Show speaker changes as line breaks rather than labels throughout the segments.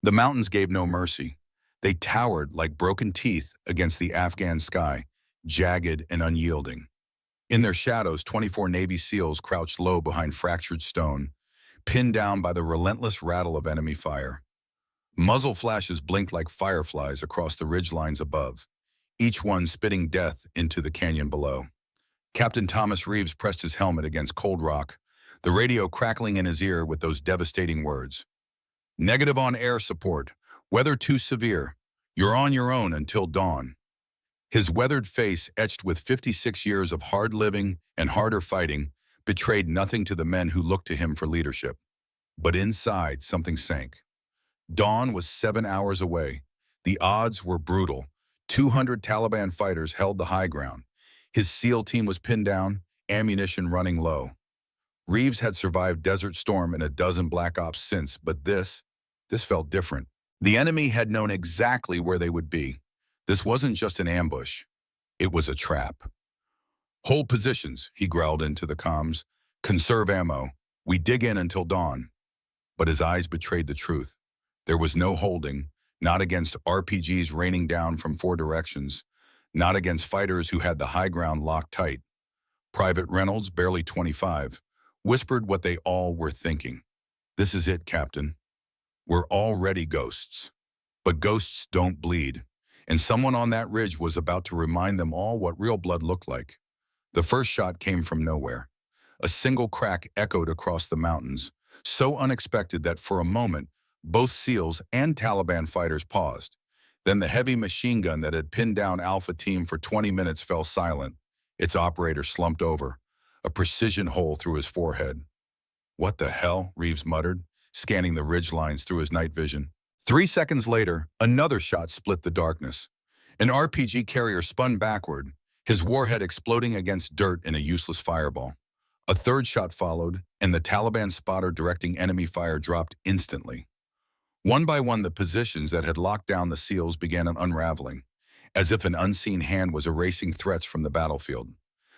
The mountains gave no mercy. They towered like broken teeth against the Afghan sky, jagged and unyielding. In their shadows, 24 Navy SEALs crouched low behind fractured stone, pinned down by the relentless rattle of enemy fire. Muzzle flashes blinked like fireflies across the ridgelines above, each one spitting death into the canyon below. Captain Thomas Reeves pressed his helmet against cold rock, the radio crackling in his ear with those devastating words. Negative on air support. Weather too severe. You're on your own until dawn. His weathered face, etched with 56 years of hard living and harder fighting, betrayed nothing to the men who looked to him for leadership. But inside, something sank. Dawn was 7 hours away. The odds were brutal. 200 Taliban fighters held the high ground. His SEAL team was pinned down, ammunition running low. Reeves had survived Desert Storm and a dozen Black Ops since, but this felt different. The enemy had known exactly where they would be. This wasn't just an ambush. It was a trap. Hold positions, he growled into the comms. Conserve ammo. We dig in until dawn. But his eyes betrayed the truth. There was no holding, not against RPGs raining down from 4 directions, not against fighters who had the high ground locked tight. Private Reynolds, barely 25, whispered what they all were thinking. This is it, Captain. We're already ghosts. But ghosts don't bleed, and someone on that ridge was about to remind them all what real blood looked like. The first shot came from nowhere. A single crack echoed across the mountains, so unexpected that for a moment, both SEALs and Taliban fighters paused. Then the heavy machine gun that had pinned down Alpha Team for 20 minutes fell silent. Its operator slumped over, a precision hole through his forehead. What the hell? Reeves muttered, scanning the ridge lines through his night vision. 3 seconds later, another shot split the darkness. An RPG carrier spun backward, his warhead exploding against dirt in a useless fireball. A third shot followed, and the Taliban spotter directing enemy fire dropped instantly. One by one, the positions that had locked down the SEALs began unraveling, as if an unseen hand was erasing threats from the battlefield.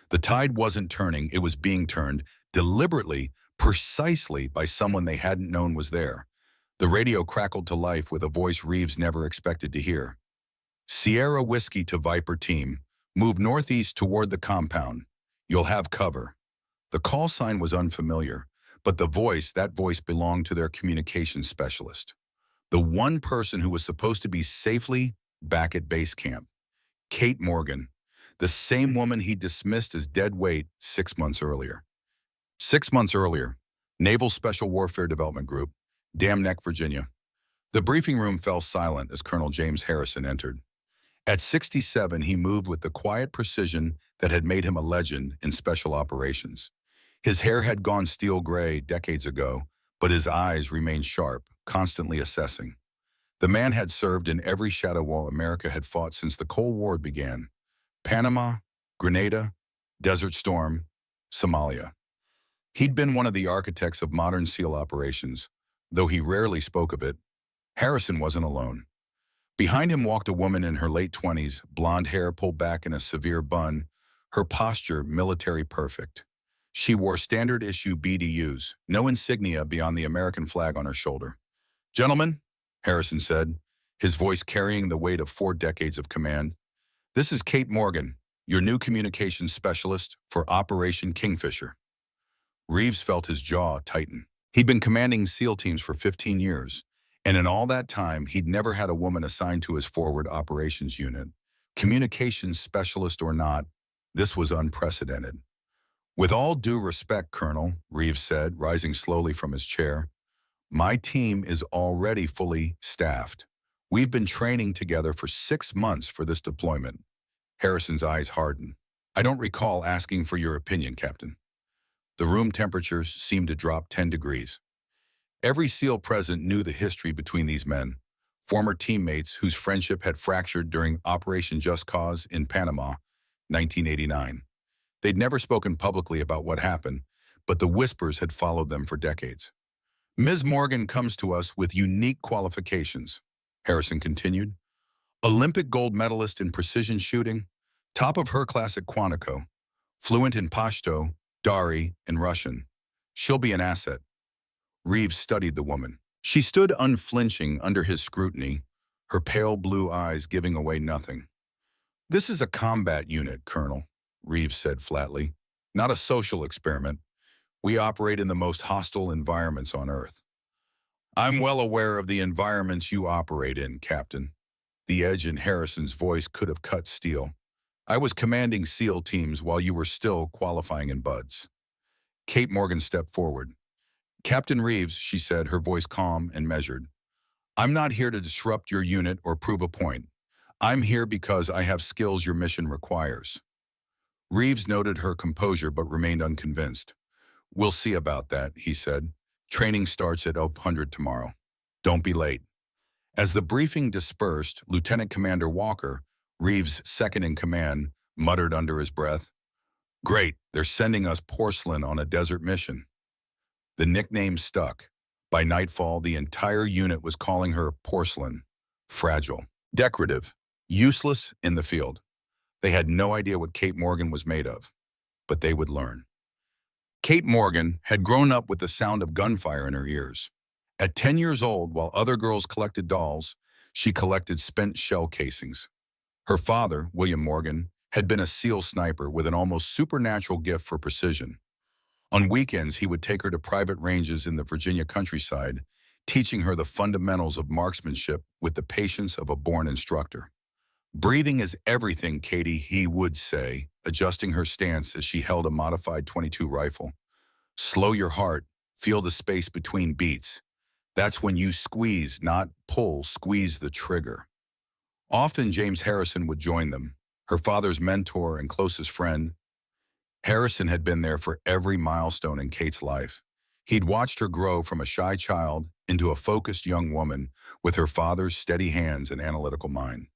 The tide wasn't turning, it was being turned, deliberately, precisely by someone they hadn't known was there. The radio crackled to life with a voice Reeves never expected to hear. Sierra Whiskey to Viper Team, move northeast toward the compound. You'll have cover. The call sign was unfamiliar, but that voice belonged to their communications specialist. The one person who was supposed to be safely back at base camp. Kate Morgan, the same woman he dismissed as dead weight 6 months earlier. 6 months earlier, Naval Special Warfare Development Group, Dam Neck, Virginia. The briefing room fell silent as Colonel James Harrison entered. At 67, he moved with the quiet precision that had made him a legend in special operations. His hair had gone steel gray decades ago, but his eyes remained sharp, constantly assessing. The man had served in every shadow war America had fought since the Cold War began. Panama, Grenada, Desert Storm, Somalia. He'd been one of the architects of modern SEAL operations, though he rarely spoke of it. Harrison wasn't alone. Behind him walked a woman in her late 20s, blonde hair pulled back in a severe bun, her posture military perfect. She wore standard-issue BDUs, no insignia beyond the American flag on her shoulder. Gentlemen, Harrison said, his voice carrying the weight of 4 decades of command, this is Kate Morgan, your new communications specialist for Operation Kingfisher. Reeves felt his jaw tighten. He'd been commanding SEAL teams for 15 years, and in all that time, he'd never had a woman assigned to his forward operations unit. Communications specialist or not, this was unprecedented. With all due respect, Colonel, Reeves said, rising slowly from his chair, my team is already fully staffed. We've been training together for 6 months for this deployment. Harrison's eyes hardened. I don't recall asking for your opinion, Captain. The room temperature seemed to drop 10 degrees. Every SEAL present knew the history between these men, former teammates whose friendship had fractured during Operation Just Cause in Panama, 1989. They'd never spoken publicly about what happened, but the whispers had followed them for decades. Ms. Morgan comes to us with unique qualifications, Harrison continued. Olympic gold medalist in precision shooting, top of her class at Quantico, fluent in Pashto, Dari, and Russian. She'll be an asset. Reeves studied the woman. She stood unflinching under his scrutiny, her pale blue eyes giving away nothing. "This is a combat unit, Colonel," Reeves said flatly. "Not a social experiment. We operate in the most hostile environments on Earth." "I'm well aware of the environments you operate in, Captain." The edge in Harrison's voice could have cut steel. "I was commanding SEAL teams while you were still qualifying in buds." Kate Morgan stepped forward. "Captain Reeves," she said, her voice calm and measured, "I'm not here to disrupt your unit or prove a point. I'm here because I have skills your mission requires." Reeves noted her composure but remained unconvinced. "We'll see about that," he said. "Training starts at 1200 tomorrow. Don't be late." As the briefing dispersed, Lieutenant Commander Walker, Reeves' second-in-command, muttered under his breath, "Great, they're sending us Porcelain on a desert mission." The nickname stuck. By nightfall, the entire unit was calling her Porcelain, fragile, decorative, useless in the field. They had no idea what Kate Morgan was made of, but they would learn. Kate Morgan had grown up with the sound of gunfire in her ears. At 10 years old, while other girls collected dolls, she collected spent shell casings. Her father, William Morgan, had been a SEAL sniper with an almost supernatural gift for precision. On weekends, he would take her to private ranges in the Virginia countryside, teaching her the fundamentals of marksmanship with the patience of a born instructor. "Breathing is everything, Katie," he would say, adjusting her stance as she held a modified .22 rifle. "Slow your heart, feel the space between beats. That's when you squeeze, not pull, squeeze the trigger." Often James Harrison would join them, her father's mentor and closest friend. Harrison had been there for every milestone in Kate's life. He'd watched her grow from a shy child into a focused young woman with her father's steady hands and analytical mind.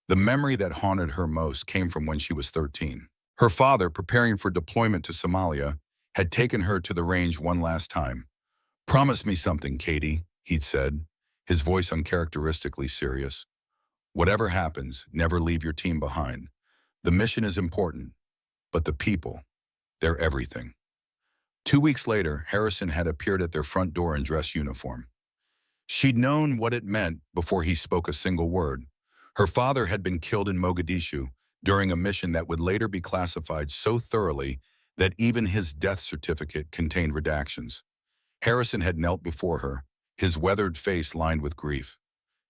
The memory that haunted her most came from when she was 13. Her father, preparing for deployment to Somalia, had taken her to the range one last time. "Promise me something, Katie," he'd said, his voice uncharacteristically serious. "Whatever happens, never leave your team behind. The mission is important, but the people, they're everything." 2 weeks later, Harrison had appeared at their front door in dress uniform. She'd known what it meant before he spoke a single word. Her father had been killed in Mogadishu during a mission that would later be classified so thoroughly that even his death certificate contained redactions. Harrison had knelt before her, his weathered face lined with grief.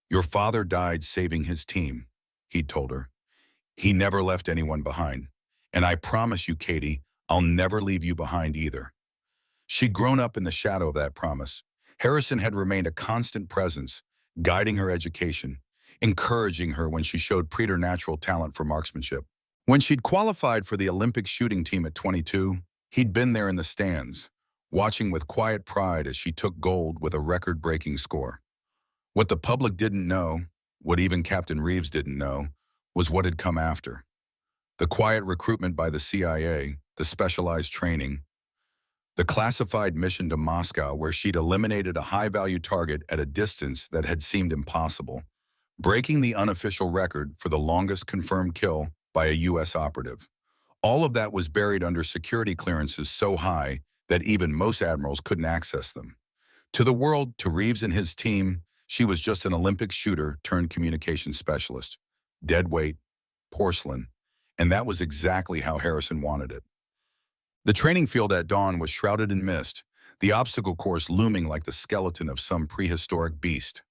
"Your father died saving his team," he'd told her. "He never left anyone behind. And I promise you, Katie, I'll never leave you behind either." She'd grown up in the shadow of that promise. Harrison had remained a constant presence, guiding her education, encouraging her when she showed preternatural talent for marksmanship. When she'd qualified for the Olympic shooting team at 22, he'd been there in the stands, watching with quiet pride as she took gold with a record-breaking score. What the public didn't know, what even Captain Reeves didn't know, was what had come after. The quiet recruitment by the CIA, the specialized training, the classified mission to Moscow where she'd eliminated a high-value target at a distance that had seemed impossible, breaking the unofficial record for the longest confirmed kill by a U.S. operative. All of that was buried under security clearances so high that even most admirals couldn't access them. To the world, to Reeves and his team, she was just an Olympic shooter turned communications specialist. Dead weight, porcelain, and that was exactly how Harrison wanted it. The training field at dawn was shrouded in mist, the obstacle course looming like the skeleton of some prehistoric beast.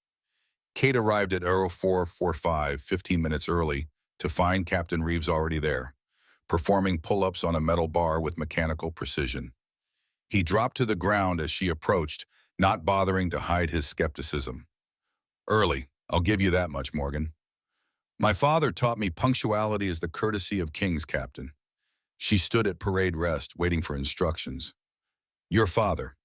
Kate arrived at Aero 445 15 minutes early to find Captain Reeves already there, performing pull-ups on a metal bar with mechanical precision. He dropped to the ground as she approached, not bothering to hide his skepticism. "Early, I'll give you that much, Morgan." "My father taught me punctuality is the courtesy of kings, Captain." She stood at parade rest, waiting for instructions. "Your father."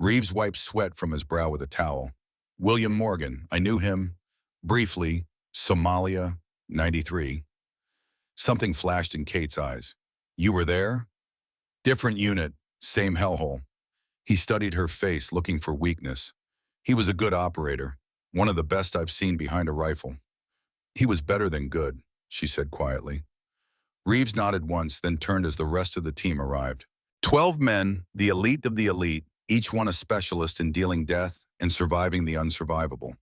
Reeves wiped sweat from his brow with a towel. "William Morgan, I knew him. Briefly, Somalia, 93. Something flashed in Kate's eyes. "You were there?" "Different unit, same hellhole." He studied her face, looking for weakness. "He was a good operator, one of the best I've seen behind a rifle." "He was better than good," she said quietly. Reeves nodded once, then turned as the rest of the team arrived. 12 men, the elite of the elite, each one a specialist in dealing death and surviving the unsurvivable.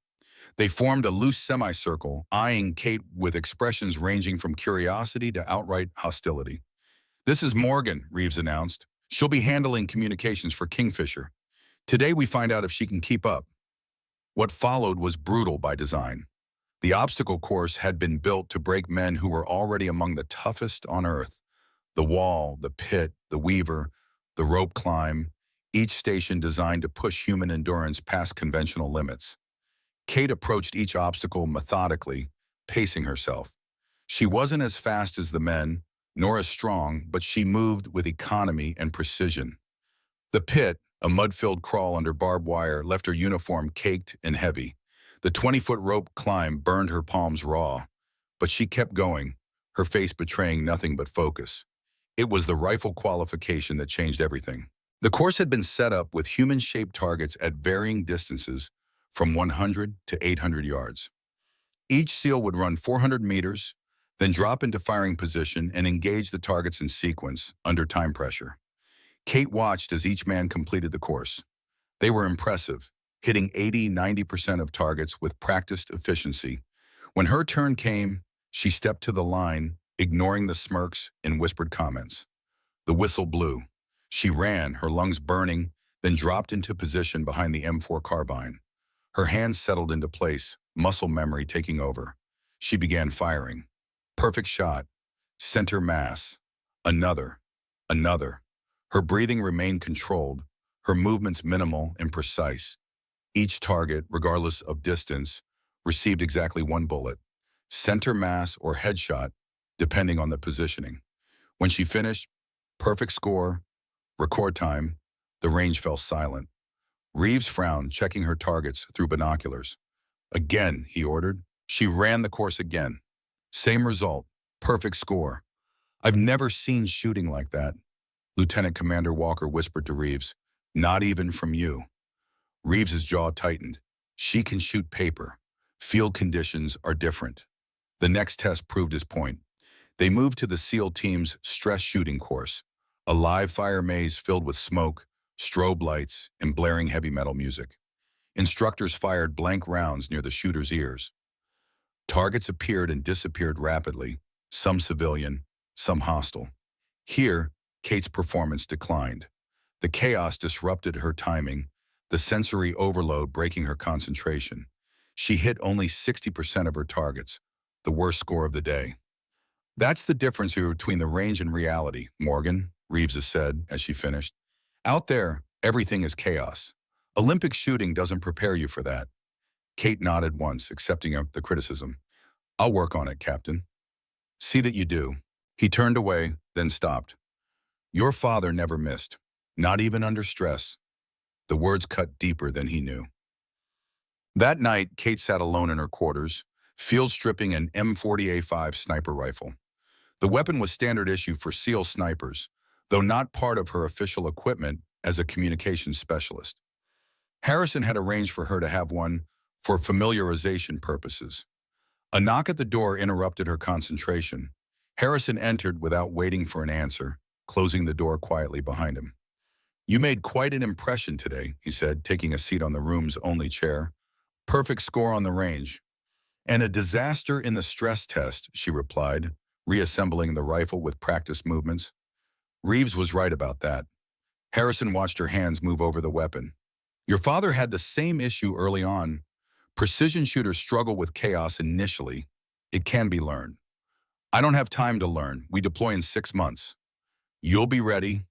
They formed a loose semicircle, eyeing Kate with expressions ranging from curiosity to outright hostility. "This is Morgan," Reeves announced. "She'll be handling communications for Kingfisher. Today we find out if she can keep up." What followed was brutal by design. The obstacle course had been built to break men who were already among the toughest on Earth. The wall, the pit, the weaver, the rope climb, each station designed to push human endurance past conventional limits. Kate approached each obstacle methodically, pacing herself. She wasn't as fast as the men, nor as strong, but she moved with economy and precision. The pit, a mud-filled crawl under barbed wire, left her uniform caked and heavy. The 20-foot rope climb burned her palms raw, but she kept going, her face betraying nothing but focus. It was the rifle qualification that changed everything. The course had been set up with human-shaped targets at varying distances from 100 to 800 yards. Each SEAL would run 400 meters, then drop into firing position and engage the targets in sequence under time pressure. Kate watched as each man completed the course. They were impressive, hitting 80–90% of targets with practiced efficiency. When her turn came, she stepped to the line, ignoring the smirks and whispered comments. The whistle blew. She ran, her lungs burning, then dropped into position behind the M4 carbine. Her hands settled into place, muscle memory taking over. She began firing. Perfect shot. Center mass. Another. Another. Her breathing remained controlled, her movements minimal and precise. Each target, regardless of distance, received exactly one bullet. Center mass or headshot, depending on the positioning. When she finished, perfect score, record time, the range fell silent. Reeves frowned, checking her targets through binoculars. "Again," he ordered. She ran the course again. Same result, perfect score. "I've never seen shooting like that," Lieutenant Commander Walker whispered to Reeves. "Not even from you." Reeves's jaw tightened. She can shoot paper. Field conditions are different. The next test proved his point. They moved to the SEAL team's stress shooting course, a live fire maze filled with smoke, strobe lights, and blaring heavy metal music. Instructors fired blank rounds near the shooter's ears. Targets appeared and disappeared rapidly, some civilian, some hostile. Here, Kate's performance declined. The chaos disrupted her timing, the sensory overload breaking her concentration. She hit only 60% of her targets, the worst score of the day. "That's the difference here between the range and reality, Morgan," Reeves said as she finished. "Out there, everything is chaos. Olympic shooting doesn't prepare you for that." Kate nodded once, accepting the criticism. "I'll work on it, Captain." "See that you do." He turned away, then stopped. "Your father never missed, not even under stress." The words cut deeper than he knew. That night, Kate sat alone in her quarters, field stripping an M40A5 sniper rifle. The weapon was standard issue for SEAL snipers, though not part of her official equipment as a communications specialist. Harrison had arranged for her to have one for familiarization purposes. A knock at the door interrupted her concentration. Harrison entered without waiting for an answer, closing the door quietly behind him. "You made quite an impression today," he said, taking a seat on the room's only chair. "Perfect score on the range." "And a disaster in the stress test," she replied, reassembling the rifle with practiced movements. Reeves was right about that. Harrison watched her hands move over the weapon. "Your father had the same issue early on. Precision shooters struggle with chaos initially. It can be learned." "I don't have time to learn. We deploy in 6 months." "You'll be ready."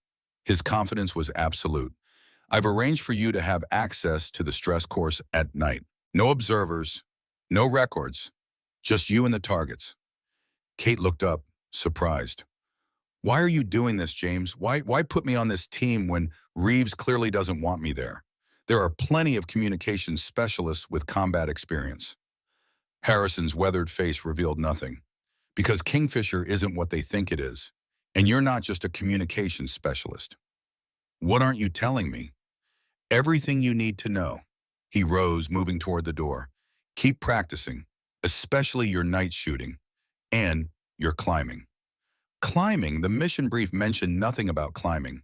His confidence was absolute. "I've arranged for you to have access to the stress course at night. No observers, no records, just you and the targets." Kate looked up, surprised. "Why are you doing this, James? Why put me on this team when Reeves clearly doesn't want me there? There are plenty of communications specialists with combat experience." Harrison's weathered face revealed nothing. "Because Kingfisher isn't what they think it is, and you're not just a communications specialist." "What aren't you telling me?" "Everything you need to know." He rose, moving toward the door. "Keep practicing, especially your night shooting, and your climbing." "Climbing?" The mission brief mentioned nothing about climbing.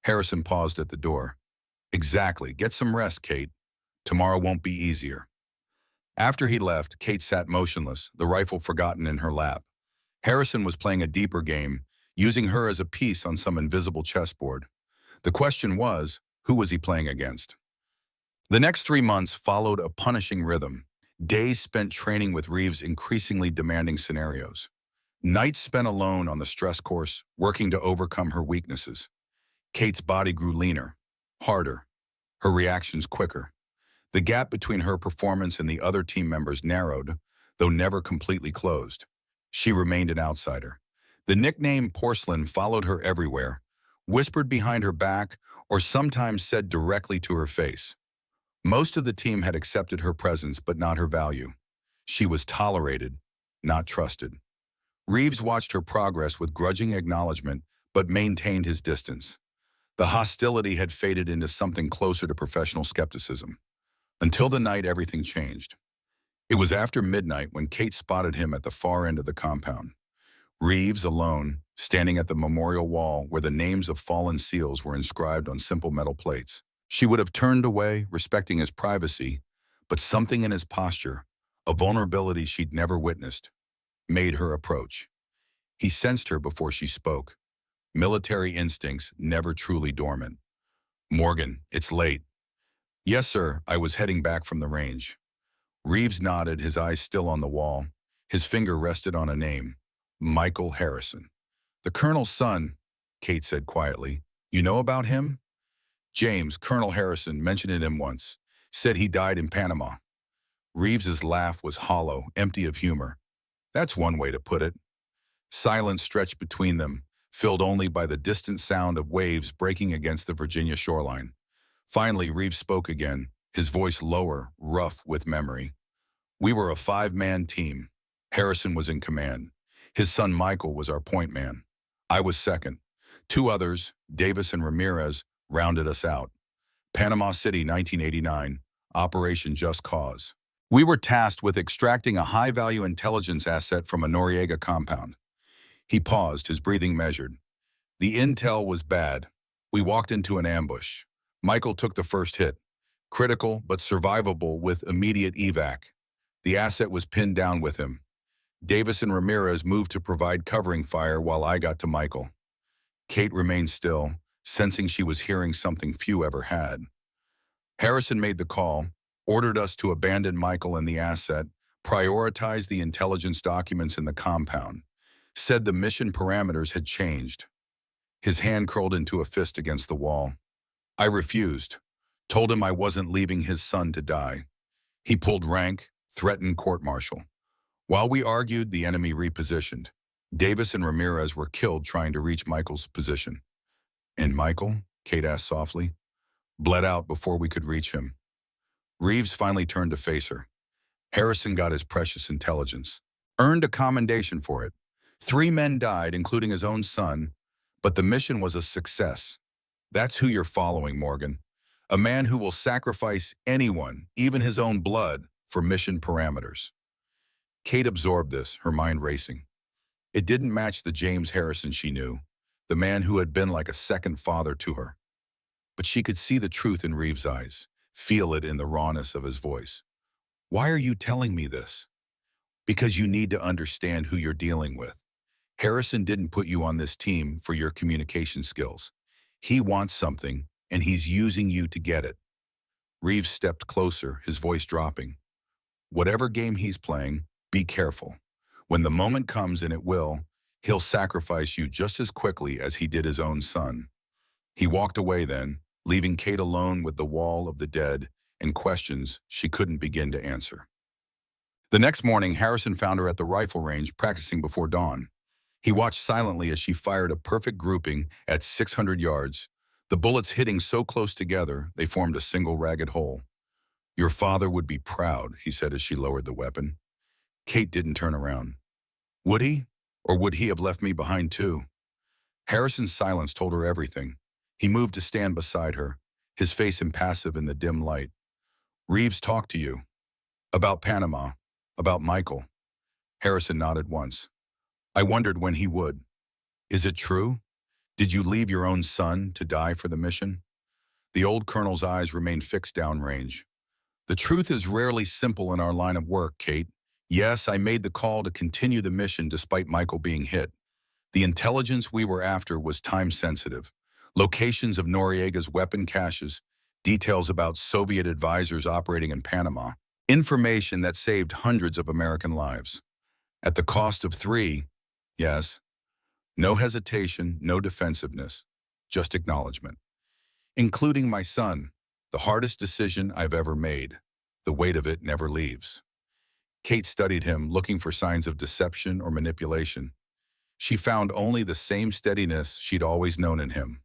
Harrison paused at the door. Exactly. Get some rest, Kate. Tomorrow won't be easier. After he left, Kate sat motionless, the rifle forgotten in her lap. Harrison was playing a deeper game, using her as a piece on some invisible chessboard. The question was, who was he playing against? The next 3 months followed a punishing rhythm. Days spent training with Reeves' increasingly demanding scenarios. Nights spent alone on the stress course, working to overcome her weaknesses. Kate's body grew leaner, harder, her reactions quicker. The gap between her performance and the other team members narrowed, though never completely closed. She remained an outsider. The nickname Porcelain followed her everywhere, whispered behind her back, or sometimes said directly to her face. Most of the team had accepted her presence but not her value. She was tolerated, not trusted. Reeves watched her progress with grudging acknowledgement but maintained his distance. The hostility had faded into something closer to professional skepticism. Until the night everything changed. It was after midnight when Kate spotted him at the far end of the compound. Reeves, alone, standing at the memorial wall where the names of fallen SEALs were inscribed on simple metal plates. She would have turned away, respecting his privacy, but something in his posture, a vulnerability she'd never witnessed, made her approach. He sensed her before she spoke. Military instincts never truly dormant. "Morgan, it's late." "Yes, sir, I was heading back from the range." Reeves nodded, his eyes still on the wall. His finger rested on a name, Michael Harrison. "The colonel's son," Kate said quietly. "You know about him?" "James, Colonel Harrison, mentioned him once. Said he died in Panama." Reeves's laugh was hollow, empty of humor. "That's one way to put it." Silence stretched between them, filled only by the distant sound of waves breaking against the Virginia shoreline. Finally, Reeves spoke again, his voice lower, rough with memory. "We were a 5-man team. Harrison was in command. His son Michael was our point man. I was second. 2 others, Davis and Ramirez, rounded us out. Panama City, 1989, Operation Just Cause. We were tasked with extracting a high-value intelligence asset from a Noriega compound." He paused, his breathing measured. "The intel was bad. We walked into an ambush. Michael took the first hit. Critical but survivable with immediate evac. The asset was pinned down with him. Davis and Ramirez moved to provide covering fire while I got to Michael." Kate remained still, sensing she was hearing something few ever had. "Harrison made the call, ordered us to abandon Michael and the asset, prioritize the intelligence documents in the compound. Said the mission parameters had changed." His hand curled into a fist against the wall. "I refused. Told him I wasn't leaving his son to die. He pulled rank, threatened court-martial. While we argued, the enemy repositioned. Davis and Ramirez were killed trying to reach Michael's position." "And Michael?" Kate asked softly. "Bled out before we could reach him." Reeves finally turned to face her. "Harrison got his precious intelligence. Earned a commendation for it. 3 men died, including his own son, but the mission was a success. That's who you're following, Morgan. A man who will sacrifice anyone, even his own blood, for mission parameters." Kate absorbed this, her mind racing. It didn't match the James Harrison she knew, the man who had been like a second father to her. But she could see the truth in Reeves' eyes, feel it in the rawness of his voice. "Why are you telling me this?" "Because you need to understand who you're dealing with. Harrison didn't put you on this team for your communication skills. He wants something, and he's using you to get it." Reeves stepped closer, his voice dropping. "Whatever game he's playing, be careful. When the moment comes, and it will, he'll sacrifice you just as quickly as he did his own son." He walked away then, leaving Kate alone with the wall of the dead and questions she couldn't begin to answer. The next morning, Harrison found her at the rifle range practicing before dawn. He watched silently as she fired a perfect grouping at 600 yards, the bullets hitting so close together they formed a single ragged hole. "Your father would be proud," he said as she lowered the weapon. Kate didn't turn around. "Would he? Or would he have left me behind too?" Harrison's silence told her everything. He moved to stand beside her, his face impassive in the dim light. "Reeves talked to you. About Panama. About Michael." Harrison nodded once. "I wondered when he would. Is it true? Did you leave your own son to die for the mission?" The old colonel's eyes remained fixed downrange. The truth is rarely simple in our line of work, Kate. Yes, I made the call to continue the mission despite Michael being hit. The intelligence we were after was time-sensitive. Locations of Noriega's weapon caches, details about Soviet advisors operating in Panama, information that saved hundreds of American lives. At the cost of three, yes, no hesitation, no defensiveness, just acknowledgement. Including my son, the hardest decision I've ever made. The weight of it never leaves. Kate studied him, looking for signs of deception or manipulation. She found only the same steadiness she'd always known in him.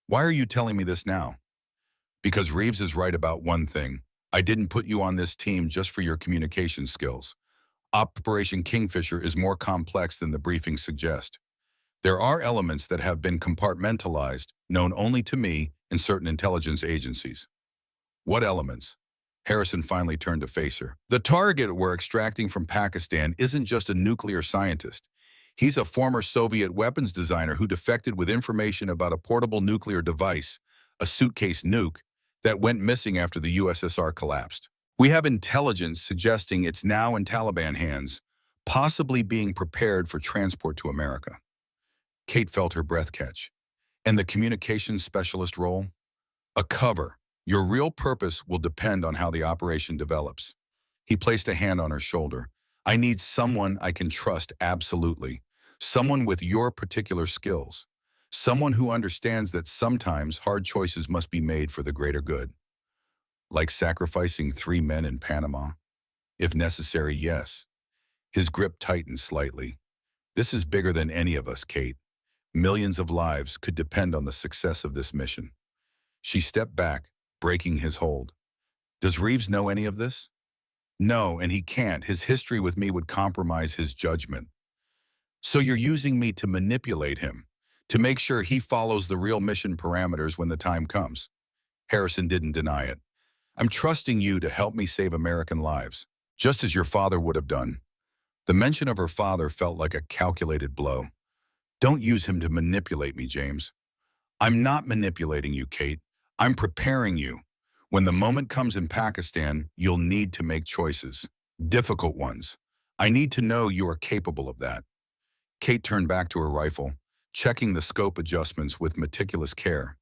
Why are you telling me this now? Because Reeves is right about one thing. I didn't put you on this team just for your communication skills. Operation Kingfisher is more complex than the briefings suggest. There are elements that have been compartmentalized, known only to me and certain intelligence agencies. What elements? Harrison finally turned to face her. The target we're extracting from Pakistan isn't just a nuclear scientist. He's a former Soviet weapons designer who defected with information about a portable nuclear device, a suitcase nuke, that went missing after the USSR collapsed. We have intelligence suggesting it's now in Taliban hands, possibly being prepared for transport to America. Kate felt her breath catch. And the communications specialist role? A cover. Your real purpose will depend on how the operation develops. He placed a hand on her shoulder. I need someone I can trust absolutely. Someone with your particular skills. Someone who understands that sometimes hard choices must be made for the greater good. Like sacrificing 3 men in Panama? If necessary, yes. His grip tightened slightly. This is bigger than any of us, Kate. Millions of lives could depend on the success of this mission. She stepped back, breaking his hold. Does Reeves know any of this? No, and he can't. His history with me would compromise his judgment. So you're using me to manipulate him, to make sure he follows the real mission parameters when the time comes. Harrison didn't deny it. I'm trusting you to help me save American lives, just as your father would have done. The mention of her father felt like a calculated blow. Don't use him to manipulate me, James. I'm not manipulating you, Kate. I'm preparing you. When the moment comes in Pakistan, you'll need to make choices. Difficult ones. I need to know you are capable of that. Kate turned back to her rifle, checking the scope adjustments with meticulous care.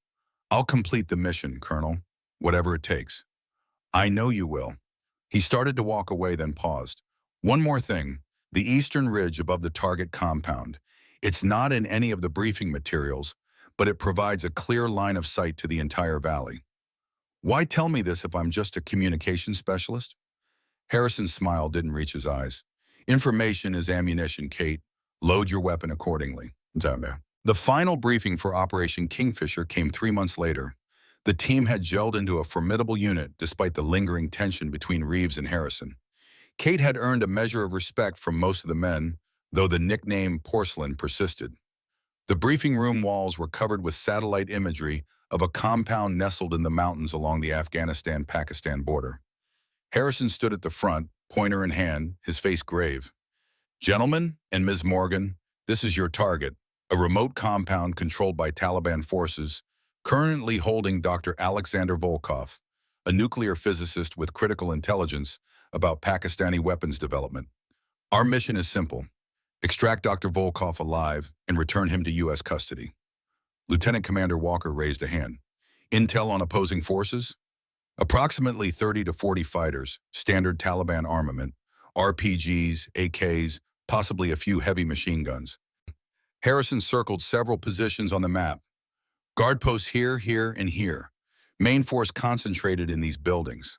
I'll complete the mission, Colonel, whatever it takes. I know you will. He started to walk away, then paused. One more thing, the eastern ridge above the target compound. It's not in any of the briefing materials, but it provides a clear line of sight to the entire valley. Why tell me this if I'm just a communications specialist? Harrison's smile didn't reach his eyes. Information is ammunition, Kate. Load your weapon accordingly. The final briefing for Operation Kingfisher came 3 months later. The team had gelled into a formidable unit despite the lingering tension between Reeves and Harrison. Kate had earned a measure of respect from most of the men, though the nickname Porcelain persisted. The briefing room walls were covered with satellite imagery of a compound nestled in the mountains along the Afghanistan-Pakistan border. Harrison stood at the front, pointer in hand, his face grave. Gentlemen and Ms. Morgan, this is your target, a remote compound controlled by Taliban forces, currently holding Dr. Alexander Volkov, a nuclear physicist with critical intelligence about Pakistani weapons development. Our mission is simple. Extract Dr. Volkov alive and return him to U.S. custody. Lieutenant Commander Walker raised a hand. Intel on opposing forces? Approximately 30 to 40 fighters, standard Taliban armament, RPGs, AKs, possibly a few heavy machine guns. Harrison circled several positions on the map. Guard posts here, here, and here. Main force concentrated in these buildings.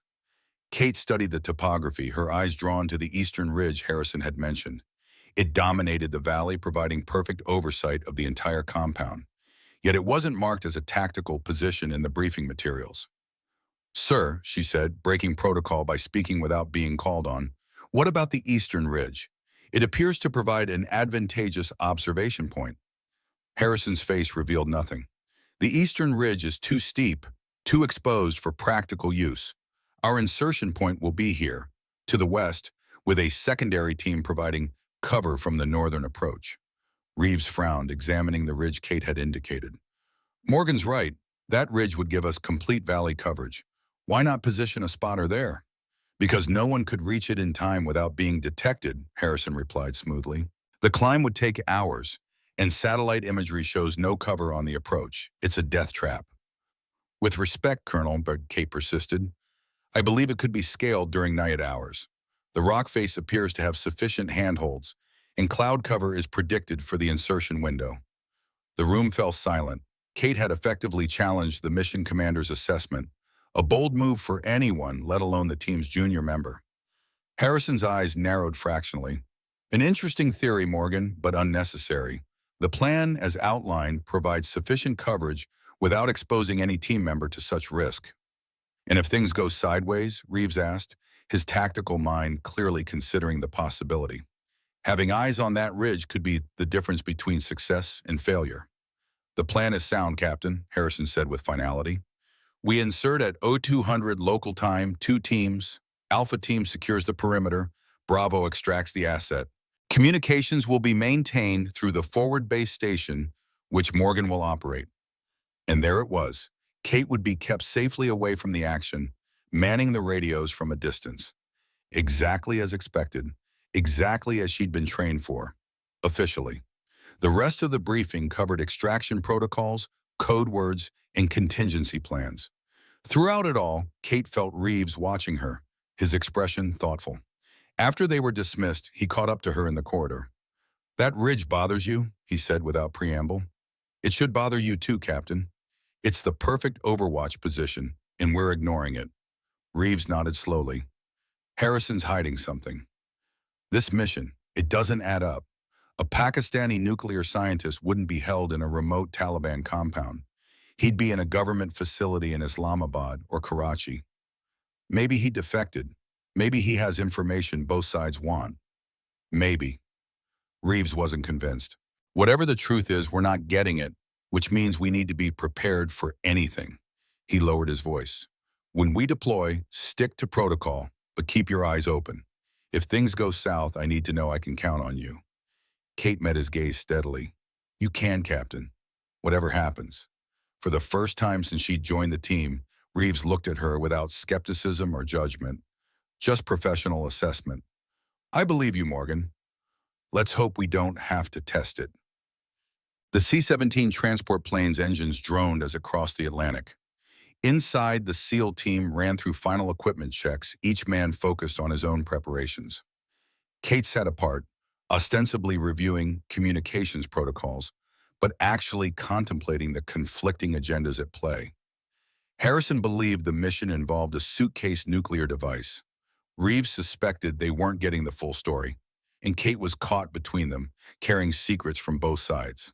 Kate studied the topography, her eyes drawn to the eastern ridge Harrison had mentioned. It dominated the valley, providing perfect oversight of the entire compound. Yet it wasn't marked as a tactical position in the briefing materials. Sir, she said, breaking protocol by speaking without being called on, what about the eastern ridge? It appears to provide an advantageous observation point. Harrison's face revealed nothing. The eastern ridge is too steep, too exposed for practical use. Our insertion point will be here, to the west, with a secondary team providing cover from the northern approach. Reeves frowned, examining the ridge Kate had indicated. Morgan's right. That ridge would give us complete valley coverage. Why not position a spotter there? Because no one could reach it in time without being detected, Harrison replied smoothly. The climb would take hours, and satellite imagery shows no cover on the approach. It's a death trap. With respect, Colonel, but Kate persisted, I believe it could be scaled during night hours. The rock face appears to have sufficient handholds, and cloud cover is predicted for the insertion window. The room fell silent. Kate had effectively challenged the mission commander's assessment, a bold move for anyone, let alone the team's junior member. Harrison's eyes narrowed fractionally. An interesting theory, Morgan, but unnecessary. The plan, as outlined, provides sufficient coverage without exposing any team member to such risk. And if things go sideways, Reeves asked, his tactical mind clearly considering the possibility. Having eyes on that ridge could be the difference between success and failure. The plan is sound, Captain, Harrison said with finality. We insert at 0200 local time, 2 teams. Alpha team secures the perimeter. Bravo extracts the asset. Communications will be maintained through the forward base station, which Morgan will operate. And there it was. Kate would be kept safely away from the action, manning the radios from a distance. Exactly as expected, exactly as she'd been trained for, officially. The rest of the briefing covered extraction protocols, code words, and contingency plans. Throughout it all, Kate felt Reeves watching her, his expression thoughtful. After they were dismissed, he caught up to her in the corridor. That ridge bothers you, he said without preamble. It should bother you too, Captain. It's the perfect overwatch position, and we're ignoring it. Reeves nodded slowly. Harrison's hiding something. This mission, it doesn't add up. A Pakistani nuclear scientist wouldn't be held in a remote Taliban compound. He'd be in a government facility in Islamabad or Karachi. Maybe he defected. Maybe he has information both sides want. Maybe. Reeves wasn't convinced. Whatever the truth is, we're not getting it, which means we need to be prepared for anything. He lowered his voice. When we deploy, stick to protocol, but keep your eyes open. If things go south, I need to know I can count on you. Kate met his gaze steadily. You can, Captain. Whatever happens. For the first time since she'd joined the team, Reeves looked at her without skepticism or judgment. Just professional assessment. I believe you, Morgan. Let's hope we don't have to test it. The C-17 transport plane's engines droned as it crossed the Atlantic. Inside, the SEAL team ran through final equipment checks, each man focused on his own preparations. Kate sat apart, ostensibly reviewing communications protocols, but actually contemplating the conflicting agendas at play. Harrison believed the mission involved a suitcase nuclear device. Reeves suspected they weren't getting the full story, and Kate was caught between them, carrying secrets from both sides.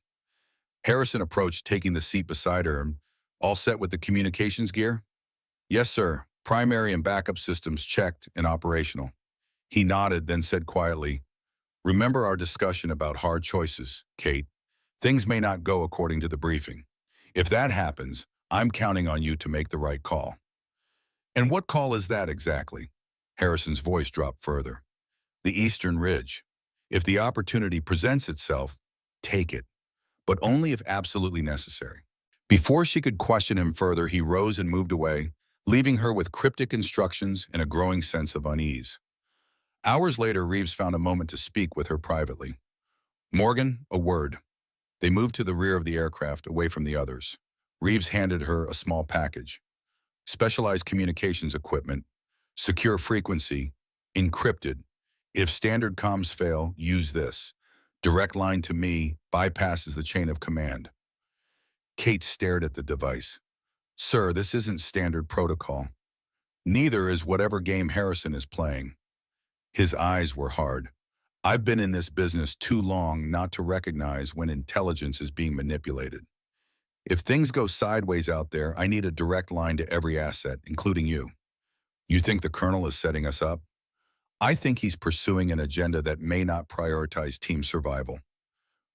Harrison approached, taking the seat beside her. All set with the communications gear? Yes, sir. Primary and backup systems checked and operational. He nodded, then said quietly, remember our discussion about hard choices, Kate. Things may not go according to the briefing. If that happens, I'm counting on you to make the right call. And what call is that exactly? Harrison's voice dropped further. The Eastern Ridge. If the opportunity presents itself, take it, but only if absolutely necessary. Before she could question him further, he rose and moved away, leaving her with cryptic instructions and a growing sense of unease. Hours later, Reeves found a moment to speak with her privately. Morgan, a word. They moved to the rear of the aircraft, away from the others. Reeves handed her a small package. Specialized communications equipment, secure frequency, encrypted. If standard comms fail, use this. Direct line to me bypasses the chain of command. Kate stared at the device. Sir, this isn't standard protocol. Neither is whatever game Harrison is playing. His eyes were hard. I've been in this business too long not to recognize when intelligence is being manipulated. If things go sideways out there, I need a direct line to every asset, including you. You think the colonel is setting us up? I think he's pursuing an agenda that may not prioritize team survival.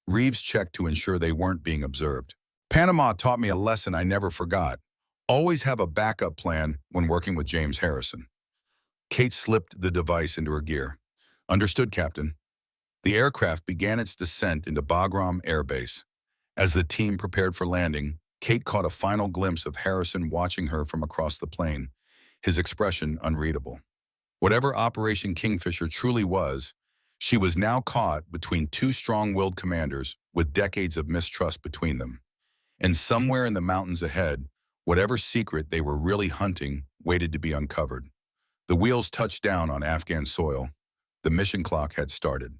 Reeves checked to ensure they weren't being observed. Panama taught me a lesson I never forgot. Always have a backup plan when working with James Harrison. Kate slipped the device into her gear. Understood, Captain. The aircraft began its descent into Bagram Air Base. As the team prepared for landing, Kate caught a final glimpse of Harrison watching her from across the plain, his expression unreadable. Whatever Operation Kingfisher truly was, she was now caught between two strong-willed commanders with decades of mistrust between them. And somewhere in the mountains ahead, whatever secret they were really hunting waited to be uncovered. The wheels touched down on Afghan soil. The mission clock had started.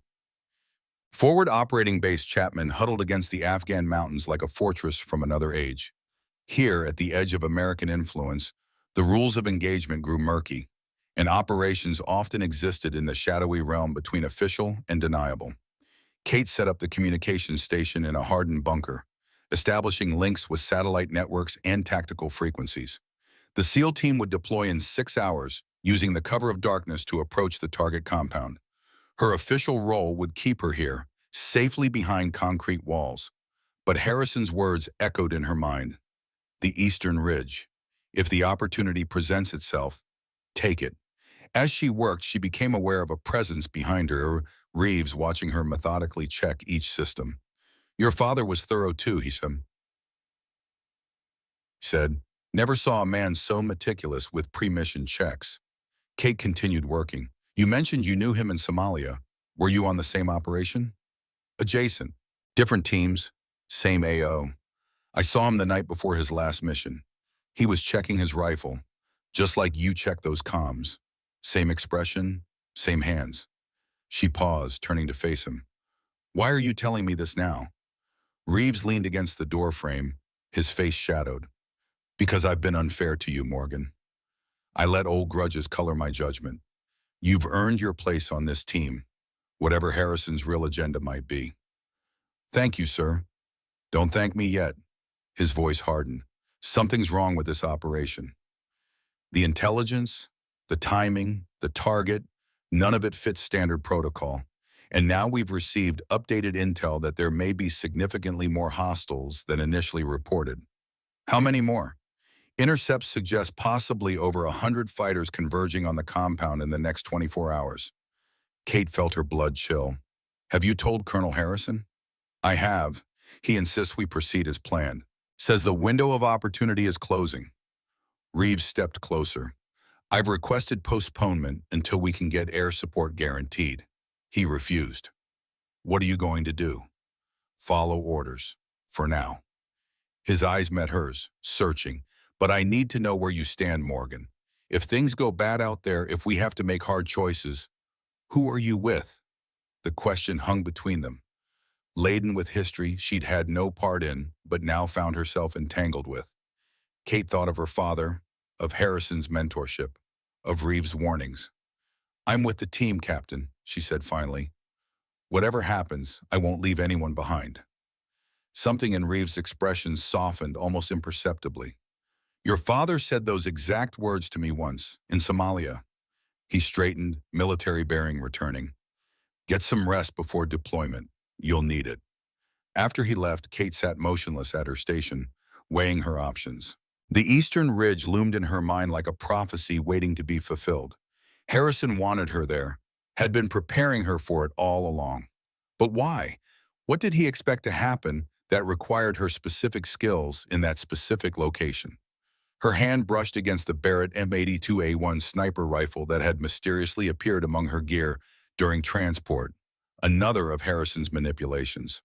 Forward Operating Base Chapman huddled against the Afghan mountains like a fortress from another age. Here, at the edge of American influence, the rules of engagement grew murky, and operations often existed in the shadowy realm between official and deniable. Kate set up the communications station in a hardened bunker, establishing links with satellite networks and tactical frequencies. The SEAL team would deploy in 6 hours, using the cover of darkness to approach the target compound. Her official role would keep her here, safely behind concrete walls. But Harrison's words echoed in her mind. The Eastern Ridge. If the opportunity presents itself, take it. As she worked, she became aware of a presence behind her, Reeves watching her methodically check each system. Your father was thorough too, he said. Never saw a man so meticulous with pre-mission checks. Kate continued working. You mentioned you knew him in Somalia. Were you on the same operation? Adjacent. Different teams. Same AO. I saw him the night before his last mission. He was checking his rifle, just like you check those comms. Same expression, same hands. She paused, turning to face him. Why are you telling me this now? Reeves leaned against the door frame, his face shadowed. Because I've been unfair to you, Morgan. I let old grudges color my judgment. You've earned your place on this team, whatever Harrison's real agenda might be. Thank you, sir. Don't thank me yet. His voice hardened. Something's wrong with this operation. The intelligence, the timing, the target, none of it fits standard protocol. And now we've received updated intel that there may be significantly more hostiles than initially reported. How many more? Intercepts suggest possibly over 100 fighters converging on the compound in the next 24 hours. Kate felt her blood chill. Have you told Colonel Harrison? I have. He insists we proceed as planned. Says the window of opportunity is closing. Reeves stepped closer. I've requested postponement until we can get air support guaranteed. He refused. What are you going to do? Follow orders. For now. His eyes met hers, searching. But I need to know where you stand, Morgan. If things go bad out there, if we have to make hard choices, who are you with? The question hung between them. Laden with history she'd had no part in, but now found herself entangled with. Kate thought of her father, of Harrison's mentorship, of Reeves' warnings. I'm with the team, Captain, she said finally. Whatever happens, I won't leave anyone behind. Something in Reeves' expression softened almost imperceptibly. Your father said those exact words to me once, in Somalia. He straightened, military bearing returning. Get some rest before deployment. You'll need it. After he left, Kate sat motionless at her station, weighing her options. The Eastern Ridge loomed in her mind like a prophecy waiting to be fulfilled. Harrison wanted her there, had been preparing her for it all along. But why? What did he expect to happen that required her specific skills in that specific location? Her hand brushed against the Barrett M82A1 sniper rifle that had mysteriously appeared among her gear during transport, another of Harrison's manipulations.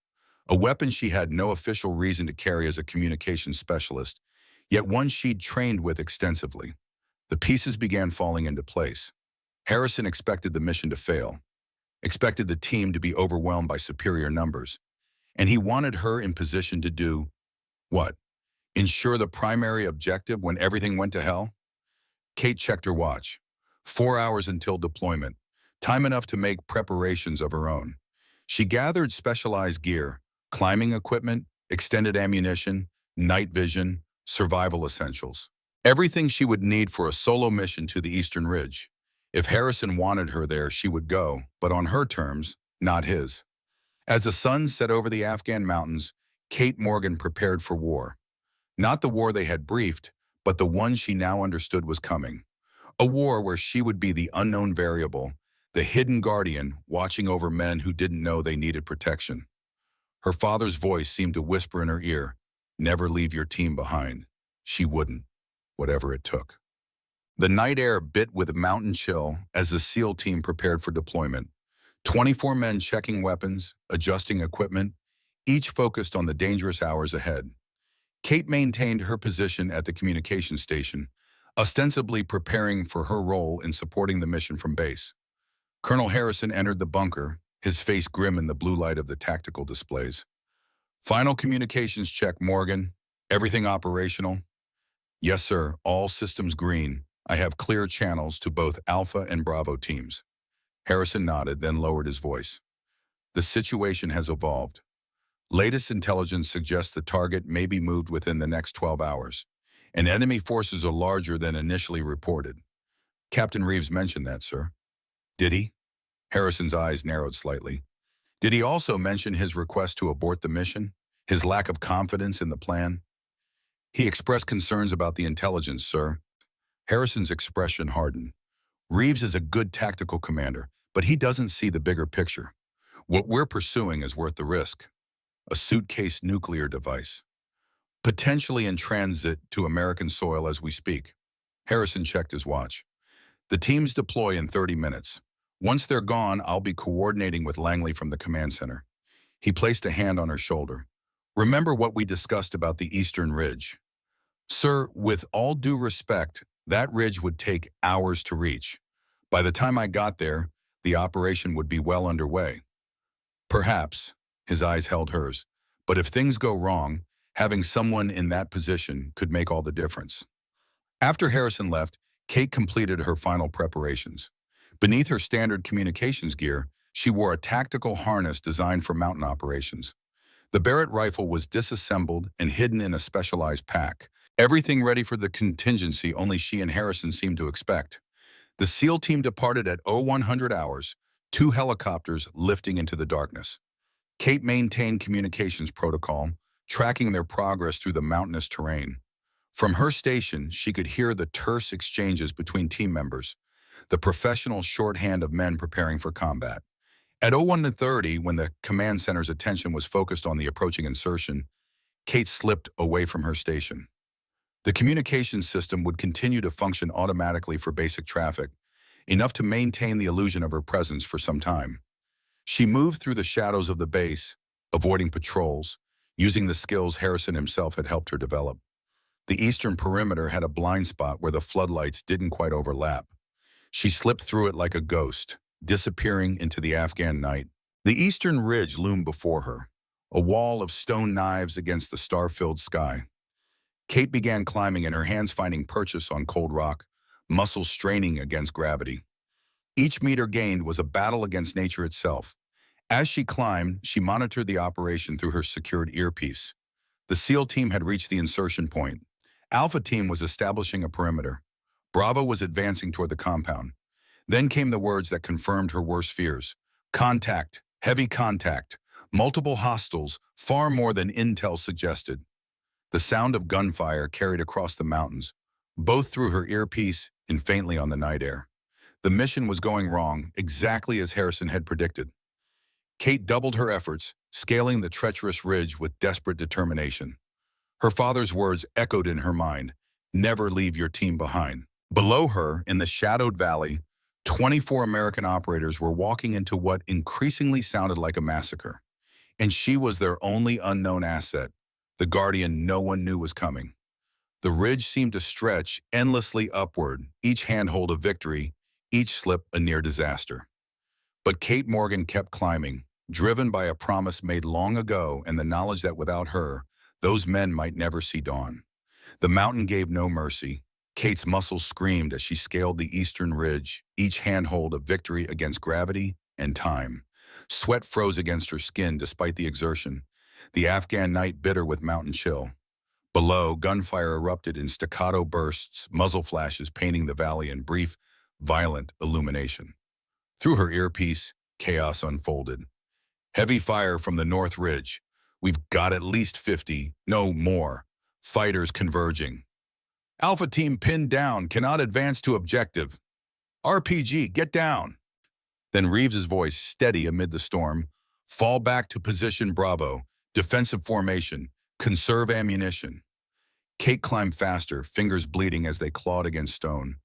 A weapon she had no official reason to carry as a communications specialist, yet one she'd trained with extensively. The pieces began falling into place. Harrison expected the mission to fail, expected the team to be overwhelmed by superior numbers, and he wanted her in position to do what? Ensure the primary objective when everything went to hell? Kate checked her watch. 4 hours until deployment, time enough to make preparations of her own. She gathered specialized gear, climbing equipment, extended ammunition, night vision, survival essentials. Everything she would need for a solo mission to the Eastern Ridge. If Harrison wanted her there, she would go, but on her terms, not his. As the sun set over the Afghan mountains, Kate Morgan prepared for war. Not the war they had briefed, but the one she now understood was coming. A war where she would be the unknown variable, the hidden guardian watching over men who didn't know they needed protection. Her father's voice seemed to whisper in her ear, Never leave your team behind. She wouldn't, whatever it took. The night air bit with mountain chill as the SEAL team prepared for deployment. 24 men checking weapons, adjusting equipment, each focused on the dangerous hours ahead. Kate maintained her position at the communication station, ostensibly preparing for her role in supporting the mission from base. Colonel Harrison entered the bunker, his face grim in the blue light of the tactical displays. Final communications check, Morgan. Everything operational? Yes, sir. All systems green. I have clear channels to both Alpha and Bravo teams. Harrison nodded, then lowered his voice. The situation has evolved. Latest intelligence suggests the target may be moved within the next 12 hours, and enemy forces are larger than initially reported. Captain Reeves mentioned that, sir. Did he? Harrison's eyes narrowed slightly. Did he also mention his request to abort the mission? His lack of confidence in the plan? He expressed concerns about the intelligence, sir. Harrison's expression hardened. Reeves is a good tactical commander, but he doesn't see the bigger picture. What we're pursuing is worth the risk. A suitcase nuclear device, potentially in transit to American soil as we speak. Harrison checked his watch. The teams deploy in 30 minutes. Once they're gone, I'll be coordinating with Langley from the command center. He placed a hand on her shoulder. Remember what we discussed about the Eastern Ridge? Sir, with all due respect, that ridge would take hours to reach. By the time I got there, the operation would be well underway. Perhaps, his eyes held hers, but if things go wrong, having someone in that position could make all the difference. After Harrison left, Kate completed her final preparations. Beneath her standard communications gear, she wore a tactical harness designed for mountain operations. The Barrett rifle was disassembled and hidden in a specialized pack, everything ready for the contingency only she and Harrison seemed to expect. The SEAL team departed at 0100 hours, 2 helicopters lifting into the darkness. Kate maintained communications protocol, tracking their progress through the mountainous terrain. From her station, she could hear the terse exchanges between team members, the professional shorthand of men preparing for combat. At 01:30, when the command center's attention was focused on the approaching insertion, Kate slipped away from her station. The communications system would continue to function automatically for basic traffic, enough to maintain the illusion of her presence for some time. She moved through the shadows of the base, avoiding patrols, using the skills Harrison himself had helped her develop. The eastern perimeter had a blind spot where the floodlights didn't quite overlap. She slipped through it like a ghost, disappearing into the Afghan night. The eastern ridge loomed before her, a wall of stone knives against the star-filled sky. Kate began climbing, and her hands finding purchase on cold rock, muscles straining against gravity. Each meter gained was a battle against nature itself. As she climbed, she monitored the operation through her secured earpiece. The SEAL team had reached the insertion point. Alpha team was establishing a perimeter. Bravo was advancing toward the compound. Then came the words that confirmed her worst fears. Contact, heavy contact, multiple hostiles, far more than intel suggested. The sound of gunfire carried across the mountains, both through her earpiece and faintly on the night air. The mission was going wrong, exactly as Harrison had predicted. Kate doubled her efforts, scaling the treacherous ridge with desperate determination. Her father's words echoed in her mind, "Never leave your team behind." Below her, in the shadowed valley, 24 American operators were walking into what increasingly sounded like a massacre. And she was their only unknown asset, the guardian no one knew was coming. The ridge seemed to stretch endlessly upward, each handhold a victory, each slip a near disaster. But Kate Morgan kept climbing, driven by a promise made long ago and the knowledge that without her, those men might never see dawn. The mountain gave no mercy. Kate's muscles screamed as she scaled the eastern ridge, each handhold a victory against gravity and time. Sweat froze against her skin despite the exertion, the Afghan night bitter with mountain chill. Below, gunfire erupted in staccato bursts, muzzle flashes painting the valley in brief, violent illumination. Through her earpiece, chaos unfolded. Heavy fire from the North Ridge. We've got at least 50, no more, fighters converging. Alpha team pinned down, cannot advance to objective. RPG, get down. Then Reeves's voice, steady amid the storm. Fall back to position, Bravo. Defensive formation. Conserve ammunition. Kate climbed faster, fingers bleeding as they clawed against stone.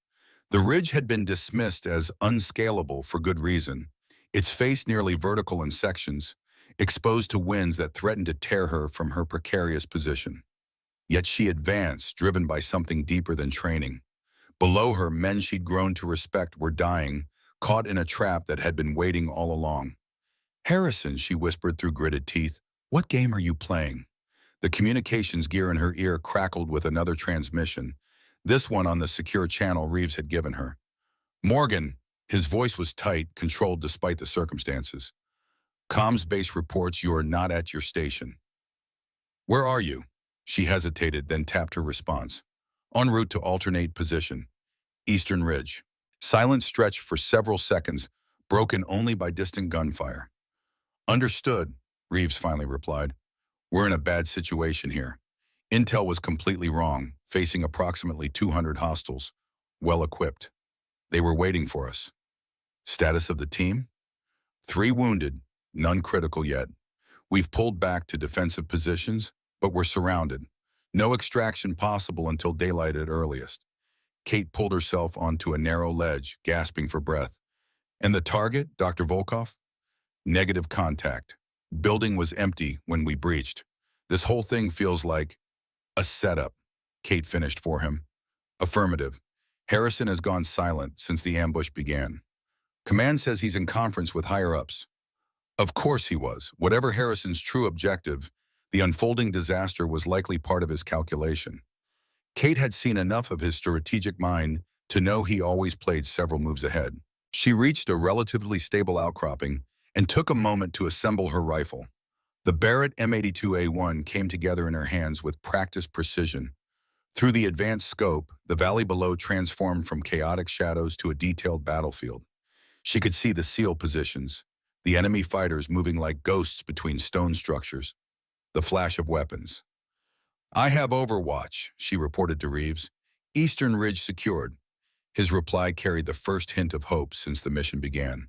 The ridge had been dismissed as unscalable for good reason, its face nearly vertical in sections, exposed to winds that threatened to tear her from her precarious position. Yet she advanced, driven by something deeper than training. Below her, men she'd grown to respect were dying, caught in a trap that had been waiting all along. "Harrison," she whispered through gritted teeth, "what game are you playing?" The communications gear in her ear crackled with another transmission, this one on the secure channel Reeves had given her. "Morgan," his voice was tight, controlled despite the circumstances. "Comms base reports you are not at your station." "Where are you?" She hesitated, then tapped her response. "En route to alternate position. Eastern Ridge." Silence stretched for several seconds, broken only by distant gunfire. "Understood," Reeves finally replied. "We're in a bad situation here. Intel was completely wrong, facing approximately 200 hostiles, well-equipped. They were waiting for us." "Status of the team?" "3 wounded, none critical yet. We've pulled back to defensive positions, but we're surrounded. No extraction possible until daylight at earliest." Kate pulled herself onto a narrow ledge, gasping for breath. "And the target, Dr. Volkov?" "Negative contact. Building was empty when we breached. This whole thing feels like a setup," Kate finished for him. "Affirmative. Harrison has gone silent since the ambush began. Command says he's in conference with higher-ups." Of course he was. Whatever Harrison's true objective, the unfolding disaster was likely part of his calculation. Kate had seen enough of his strategic mind to know he always played several moves ahead. She reached a relatively stable outcropping and took a moment to assemble her rifle. The Barrett M82A1 came together in her hands with practiced precision. Through the advanced scope, the valley below transformed from chaotic shadows to a detailed battlefield. She could see the SEAL positions, the enemy fighters moving like ghosts between stone structures, the flash of weapons. "I have overwatch," she reported to Reeves. "Eastern Ridge secured." His reply carried the first hint of hope since the mission began.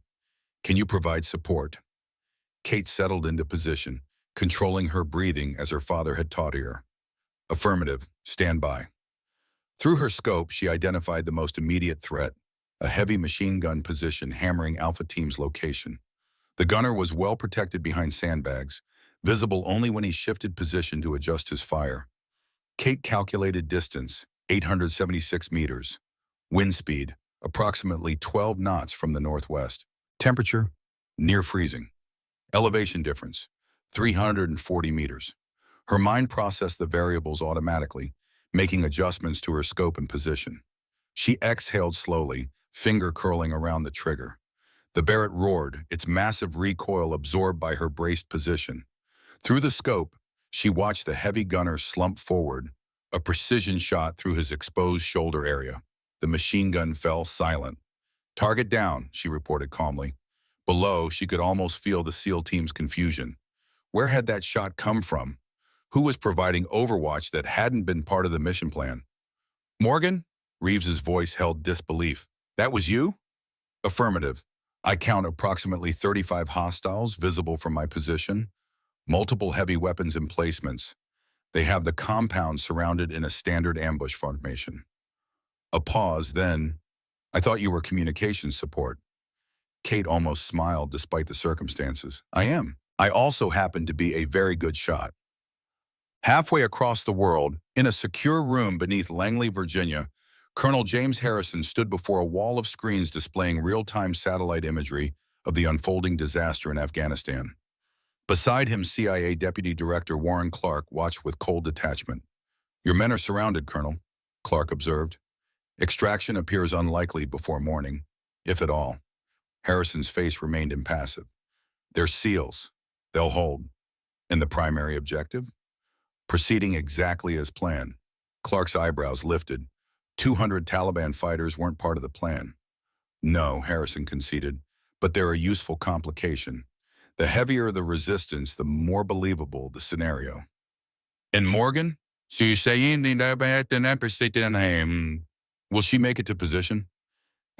"Can you provide support?" Kate settled into position, controlling her breathing as her father had taught her. "Affirmative. Stand by." Through her scope, she identified the most immediate threat, a heavy machine gun position hammering Alpha Team's location. The gunner was well protected behind sandbags, visible only when he shifted position to adjust his fire. Kate calculated distance, 876 meters. Wind speed, approximately 12 knots from the northwest. Temperature, near freezing. Elevation difference, 340 meters. Her mind processed the variables automatically, making adjustments to her scope and position. She exhaled slowly, finger curling around the trigger. The Barrett roared, its massive recoil absorbed by her braced position. Through the scope, she watched the heavy gunner slump forward, a precision shot through his exposed shoulder area. The machine gun fell silent. "Target down," she reported calmly. Below, she could almost feel the SEAL team's confusion. Where had that shot come from? Who was providing overwatch that hadn't been part of the mission plan? "Morgan?" Reeves's voice held disbelief. "That was you?" "Affirmative. I count approximately 35 hostiles visible from my position, multiple heavy weapons emplacements. They have the compound surrounded in a standard ambush formation." A pause, then, "I thought you were communications support." Kate almost smiled despite the circumstances. "I am. I also happen to be a very good shot." Halfway across the world, in a secure room beneath Langley, Virginia, Colonel James Harrison stood before a wall of screens displaying real-time satellite imagery of the unfolding disaster in Afghanistan. Beside him, CIA Deputy Director Warren Clark watched with cold detachment. "Your men are surrounded, Colonel," Clark observed. "Extraction appears unlikely before morning, if at all." Harrison's face remained impassive. "They're SEALs. They'll hold." "And the primary objective?" "Proceeding exactly as planned." Clark's eyebrows lifted. 200 Taliban fighters weren't part of the plan. "No," Harrison conceded, "but they're a useful complication. The heavier the resistance, the more believable the scenario." "And Morgan? So you're saying will she make it to position?"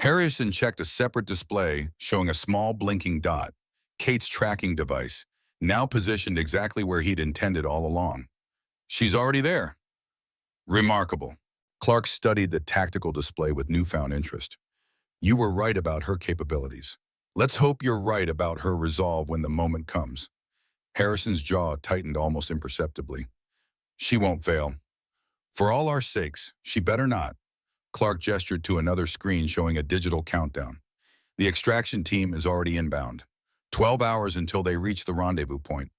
Harrison checked a separate display showing a small blinking dot, Kate's tracking device, now positioned exactly where he'd intended all along. She's already there. Remarkable. Clark studied the tactical display with newfound interest. You were right about her capabilities. Let's hope you're right about her resolve when the moment comes. Harrison's jaw tightened almost imperceptibly. She won't fail. For all our sakes, she better not. Clark gestured to another screen showing a digital countdown. The extraction team is already inbound. 12 hours until they reach the rendezvous point.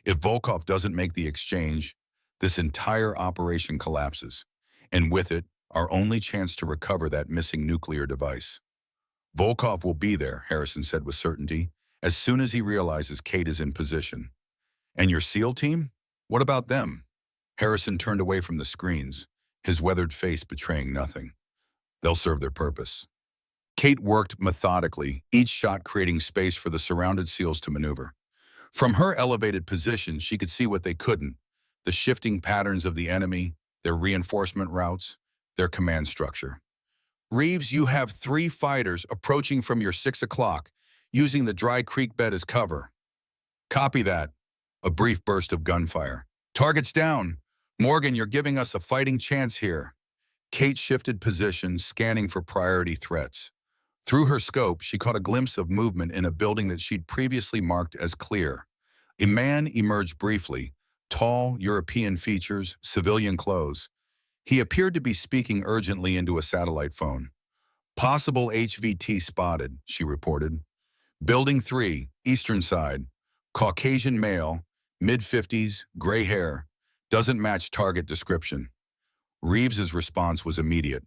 If Volkov doesn't make the exchange, this entire operation collapses. And with it, our only chance to recover that missing nuclear device. Volkov will be there, Harrison said with certainty, as soon as he realizes Kate is in position. And your SEAL team? What about them? Harrison turned away from the screens, his weathered face betraying nothing. They'll serve their purpose. Kate worked methodically, each shot creating space for the surrounded SEALs to maneuver. From her elevated position, she could see what they couldn't: the shifting patterns of the enemy, their reinforcement routes, their command structure. Reeves, you have 3 fighters approaching from your 6 o'clock, using the dry creek bed as cover. Copy that. A brief burst of gunfire. Targets down. Morgan, you're giving us a fighting chance here. Kate shifted position, scanning for priority threats. Through her scope, she caught a glimpse of movement in a building that she'd previously marked as clear. A man emerged briefly, tall, European features, civilian clothes. He appeared to be speaking urgently into a satellite phone. Possible HVT spotted, she reported. Building 3, eastern side. Caucasian male, mid-50s, gray hair. Doesn't match target description. Reeves's response was immediate.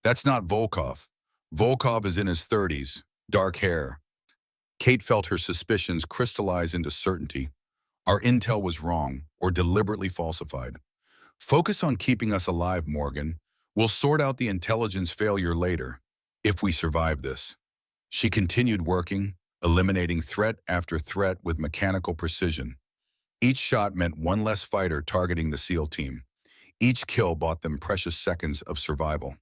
That's not Volkov. Volkov is in his 30s, dark hair. Kate felt her suspicions crystallize into certainty. Our intel was wrong, or deliberately falsified. Focus on keeping us alive, Morgan. We'll sort out the intelligence failure later, if we survive this. She continued working, eliminating threat after threat with mechanical precision. Each shot meant one less fighter targeting the SEAL team. Each kill bought them precious seconds of survival.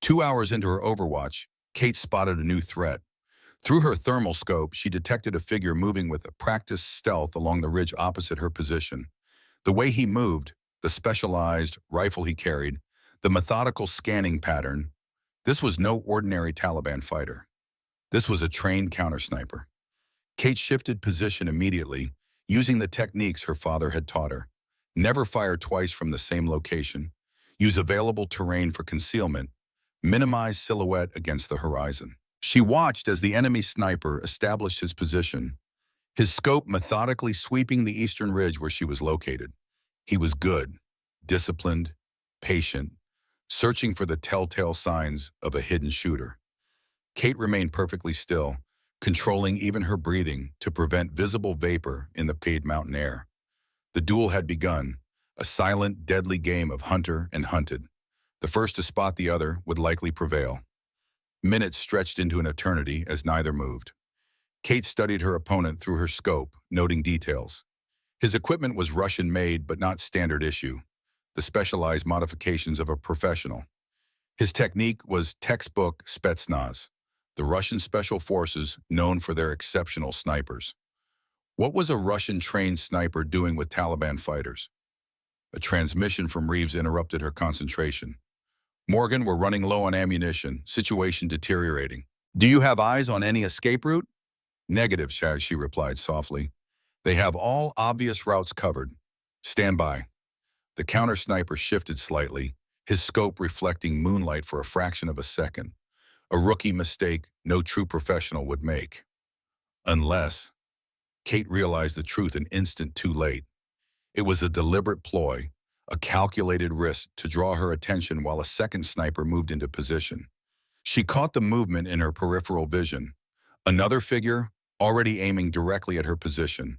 2 hours into her overwatch, Kate spotted a new threat. Through her thermal scope, she detected a figure moving with a practiced stealth along the ridge opposite her position. The way he moved, the specialized rifle he carried, the methodical scanning pattern, this was no ordinary Taliban fighter. This was a trained counter-sniper. Kate shifted position immediately, using the techniques her father had taught her. Never fire twice from the same location. Use available terrain for concealment. Minimize silhouette against the horizon. She watched as the enemy sniper established his position, his scope methodically sweeping the eastern ridge where she was located. He was good, disciplined, patient, searching for the telltale signs of a hidden shooter. Kate remained perfectly still, controlling even her breathing to prevent visible vapor in the paid mountain air. The duel had begun, a silent, deadly game of hunter and hunted. The first to spot the other would likely prevail. Minutes stretched into an eternity as neither moved. Kate studied her opponent through her scope, noting details. His equipment was Russian-made but not standard issue, the specialized modifications of a professional. His technique was textbook Spetsnaz, the Russian special forces known for their exceptional snipers. What was a Russian-trained sniper doing with Taliban fighters? A transmission from Reeves interrupted her concentration. Morgan, we're running low on ammunition, situation deteriorating. Do you have eyes on any escape route? Negative, Shaz, she replied softly. They have all obvious routes covered. Stand by. The counter-sniper shifted slightly, his scope reflecting moonlight for a fraction of a second. A rookie mistake no true professional would make. Unless... Kate realized the truth an instant too late. It was a deliberate ploy, a calculated risk to draw her attention while a second sniper moved into position. She caught the movement in her peripheral vision. Another figure, already aiming directly at her position.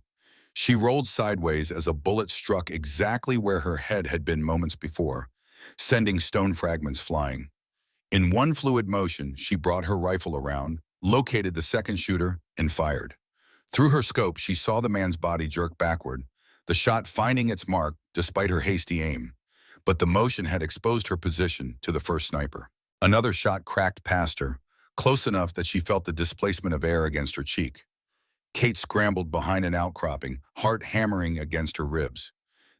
She rolled sideways as a bullet struck exactly where her head had been moments before, sending stone fragments flying. In one fluid motion, she brought her rifle around, located the second shooter, and fired. Through her scope, she saw the man's body jerk backward, the shot finding its mark despite her hasty aim. But the motion had exposed her position to the first sniper. Another shot cracked past her, close enough that she felt the displacement of air against her cheek. Kate scrambled behind an outcropping, heart hammering against her ribs.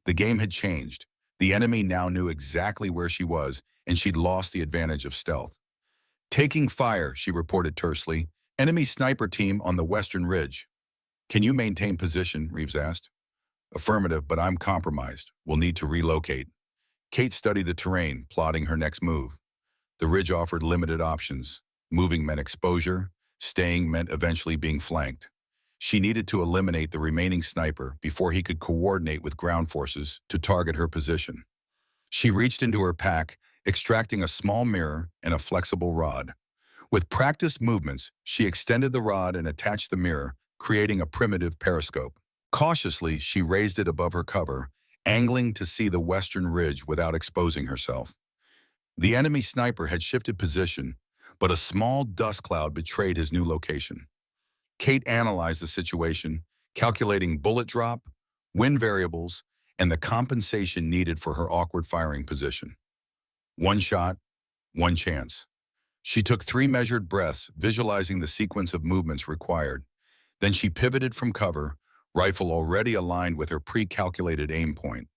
The game had changed. The enemy now knew exactly where she was, and she'd lost the advantage of stealth. "Taking fire," she reported tersely. "Enemy sniper team on the western ridge." "Can you maintain position?" Reeves asked. "Affirmative, but I'm compromised. We'll need to relocate." Kate studied the terrain, plotting her next move. The ridge offered limited options. Moving meant exposure. Staying meant eventually being flanked. She needed to eliminate the remaining sniper before he could coordinate with ground forces to target her position. She reached into her pack, extracting a small mirror and a flexible rod. With practiced movements, she extended the rod and attached the mirror, creating a primitive periscope. Cautiously, she raised it above her cover, angling to see the western ridge without exposing herself. The enemy sniper had shifted position, but a small dust cloud betrayed his new location. Kate analyzed the situation, calculating bullet drop, wind variables, and the compensation needed for her awkward firing position. One shot, one chance. She took 3 measured breaths, visualizing the sequence of movements required. Then she pivoted from cover, rifle already aligned with her pre-calculated aim point.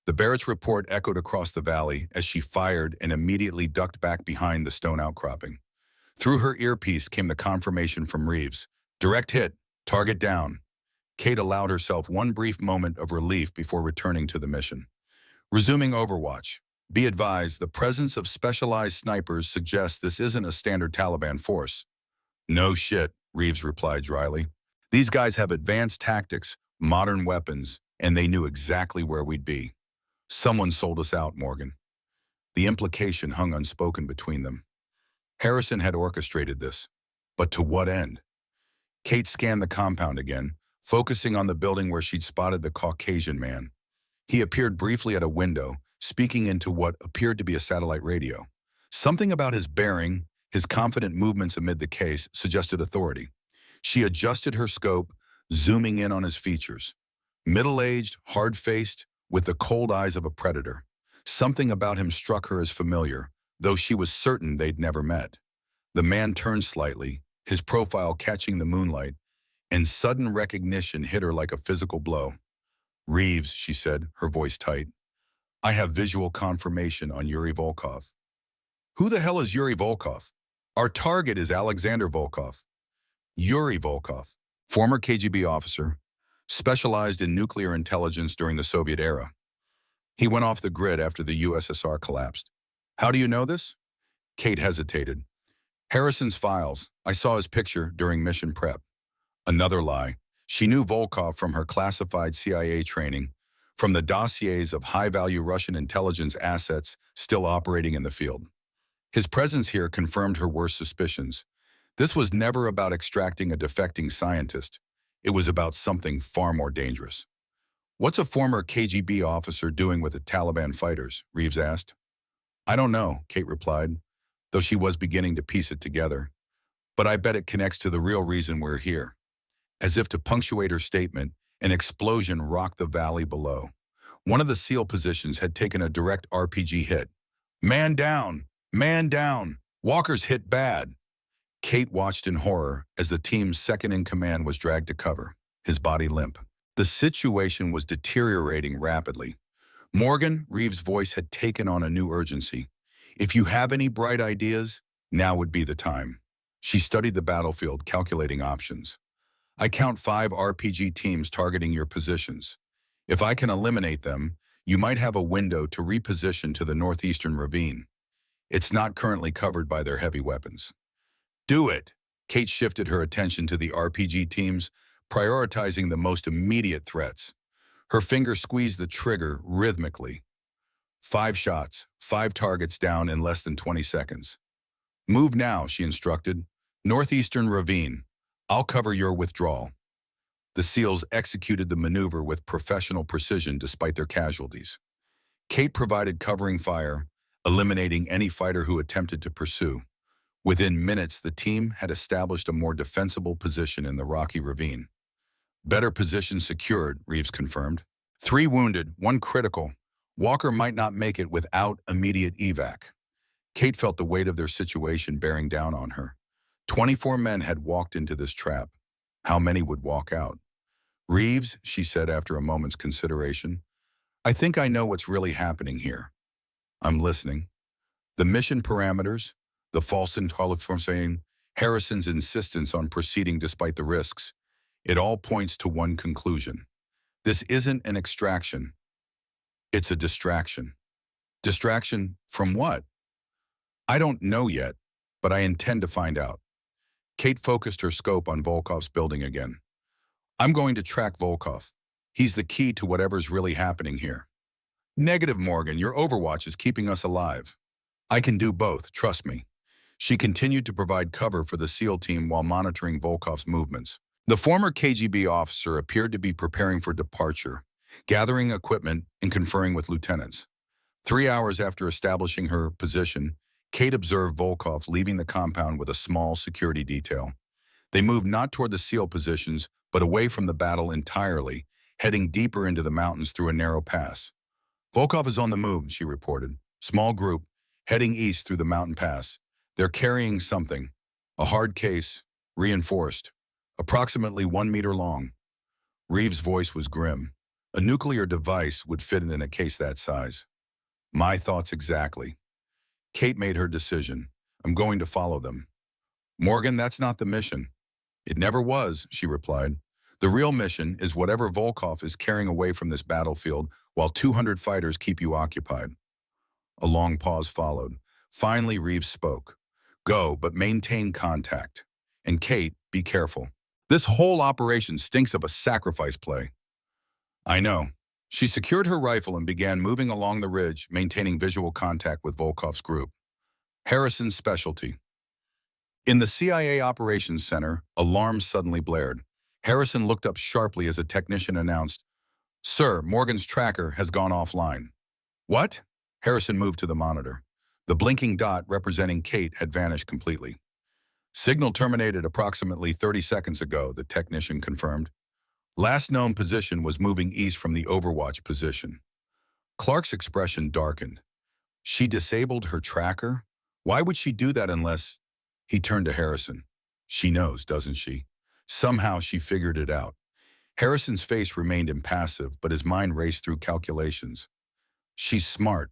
The Barrett's report echoed across the valley as she fired and immediately ducked back behind the stone outcropping. Through her earpiece came the confirmation from Reeves. "Direct hit, target down." Kate allowed herself one brief moment of relief before returning to the mission. Resuming Overwatch. "Be advised, the presence of specialized snipers suggests this isn't a standard Taliban force." "No shit," Reeves replied dryly. "These guys have advanced tactics, modern weapons, and they knew exactly where we'd be." "Someone sold us out, Morgan." The implication hung unspoken between them. Harrison had orchestrated this. But to what end? Kate scanned the compound again, focusing on the building where she'd spotted the Caucasian man. He appeared briefly at a window, speaking into what appeared to be a satellite radio. Something about his bearing, his confident movements amid the case, suggested authority. She adjusted her scope, zooming in on his features. Middle-aged, hard-faced, with the cold eyes of a predator. Something about him struck her as familiar, though she was certain they'd never met. The man turned slightly, his profile catching the moonlight, and sudden recognition hit her like a physical blow. "Reeves," she said, her voice tight. "I have visual confirmation on Yuri Volkov." "Who the hell is Yuri Volkov?" "Our target is Alexander Volkov." Yuri Volkov, former KGB officer, specialized in nuclear intelligence during the Soviet era. He went off the grid after the USSR collapsed. "How do you know this?" Kate hesitated. "Harrison's files. I saw his picture during mission prep." Another lie. She knew Volkov from her classified CIA training, from the dossiers of high-value Russian intelligence assets still operating in the field. His presence here confirmed her worst suspicions. This was never about extracting a defecting scientist. It was about something far more dangerous. "What's a former KGB officer doing with the Taliban fighters?" Reeves asked. "I don't know," Kate replied, though she was beginning to piece it together. "But I bet it connects to the real reason we're here." As if to punctuate her statement, an explosion rocked the valley below. One of the SEAL positions had taken a direct RPG hit. "Man down! Man down! Walker's hit bad!" Kate watched in horror as the team's second-in-command was dragged to cover, his body limp. The situation was deteriorating rapidly. "Morgan," Reeves' voice had taken on a new urgency. "If you have any bright ideas, now would be the time." She studied the battlefield, calculating options. "I count 5 RPG teams targeting your positions. If I can eliminate them, you might have a window to reposition to the northeastern ravine. It's not currently covered by their heavy weapons." "Do it!" Kate shifted her attention to the RPG teams, prioritizing the most immediate threats. Her finger squeezed the trigger rhythmically. 5 shots, 5 targets down in less than 20 seconds. "Move now," she instructed. "Northeastern ravine. I'll cover your withdrawal." The SEALs executed the maneuver with professional precision despite their casualties. Kate provided covering fire, eliminating any fighter who attempted to pursue. Within minutes, the team had established a more defensible position in the rocky ravine. "Better position secured," Reeves confirmed. 3 wounded, 1 critical. Walker might not make it without immediate evac. Kate felt the weight of their situation bearing down on her. 24 men had walked into this trap. How many would walk out? "Reeves," she said after a moment's consideration, I think I know what's really happening here. I'm listening. The mission parameters, the false intelligence saying, Harrison's insistence on proceeding despite the risks, it all points to one conclusion. This isn't an extraction. It's a distraction. Distraction from what? I don't know yet, but I intend to find out. Kate focused her scope on Volkov's building again. I'm going to track Volkov. He's the key to whatever's really happening here. Negative, Morgan. Your Overwatch is keeping us alive. I can do both, trust me. She continued to provide cover for the SEAL team while monitoring Volkov's movements. The former KGB officer appeared to be preparing for departure, gathering equipment and conferring with lieutenants. 3 hours after establishing her position, Kate observed Volkov leaving the compound with a small security detail. They moved not toward the SEAL positions, but away from the battle entirely, heading deeper into the mountains through a narrow pass. Volkov is on the move, she reported. Small group, heading east through the mountain pass. They're carrying something. A hard case, reinforced. Approximately 1 meter long. Reeves' voice was grim. A nuclear device would fit in a case that size. My thoughts exactly. Kate made her decision. I'm going to follow them. Morgan, that's not the mission. It never was, she replied. The real mission is whatever Volkov is carrying away from this battlefield while 200 fighters keep you occupied. A long pause followed. Finally, Reeves spoke. Go, but maintain contact. And Kate, be careful. This whole operation stinks of a sacrifice play. I know. She secured her rifle and began moving along the ridge, maintaining visual contact with Volkov's group. Harrison's specialty. In the CIA Operations Center, alarms suddenly blared. Harrison looked up sharply as a technician announced, Sir, Morgan's tracker has gone offline. What? Harrison moved to the monitor. The blinking dot representing Kate had vanished completely. Signal terminated approximately 30 seconds ago, the technician confirmed. Last known position was moving east from the Overwatch position. Clark's expression darkened. She disabled her tracker? Why would she do that unless... He turned to Harrison. She knows, doesn't she? Somehow she figured it out. Harrison's face remained impassive, but his mind raced through calculations. She's smart.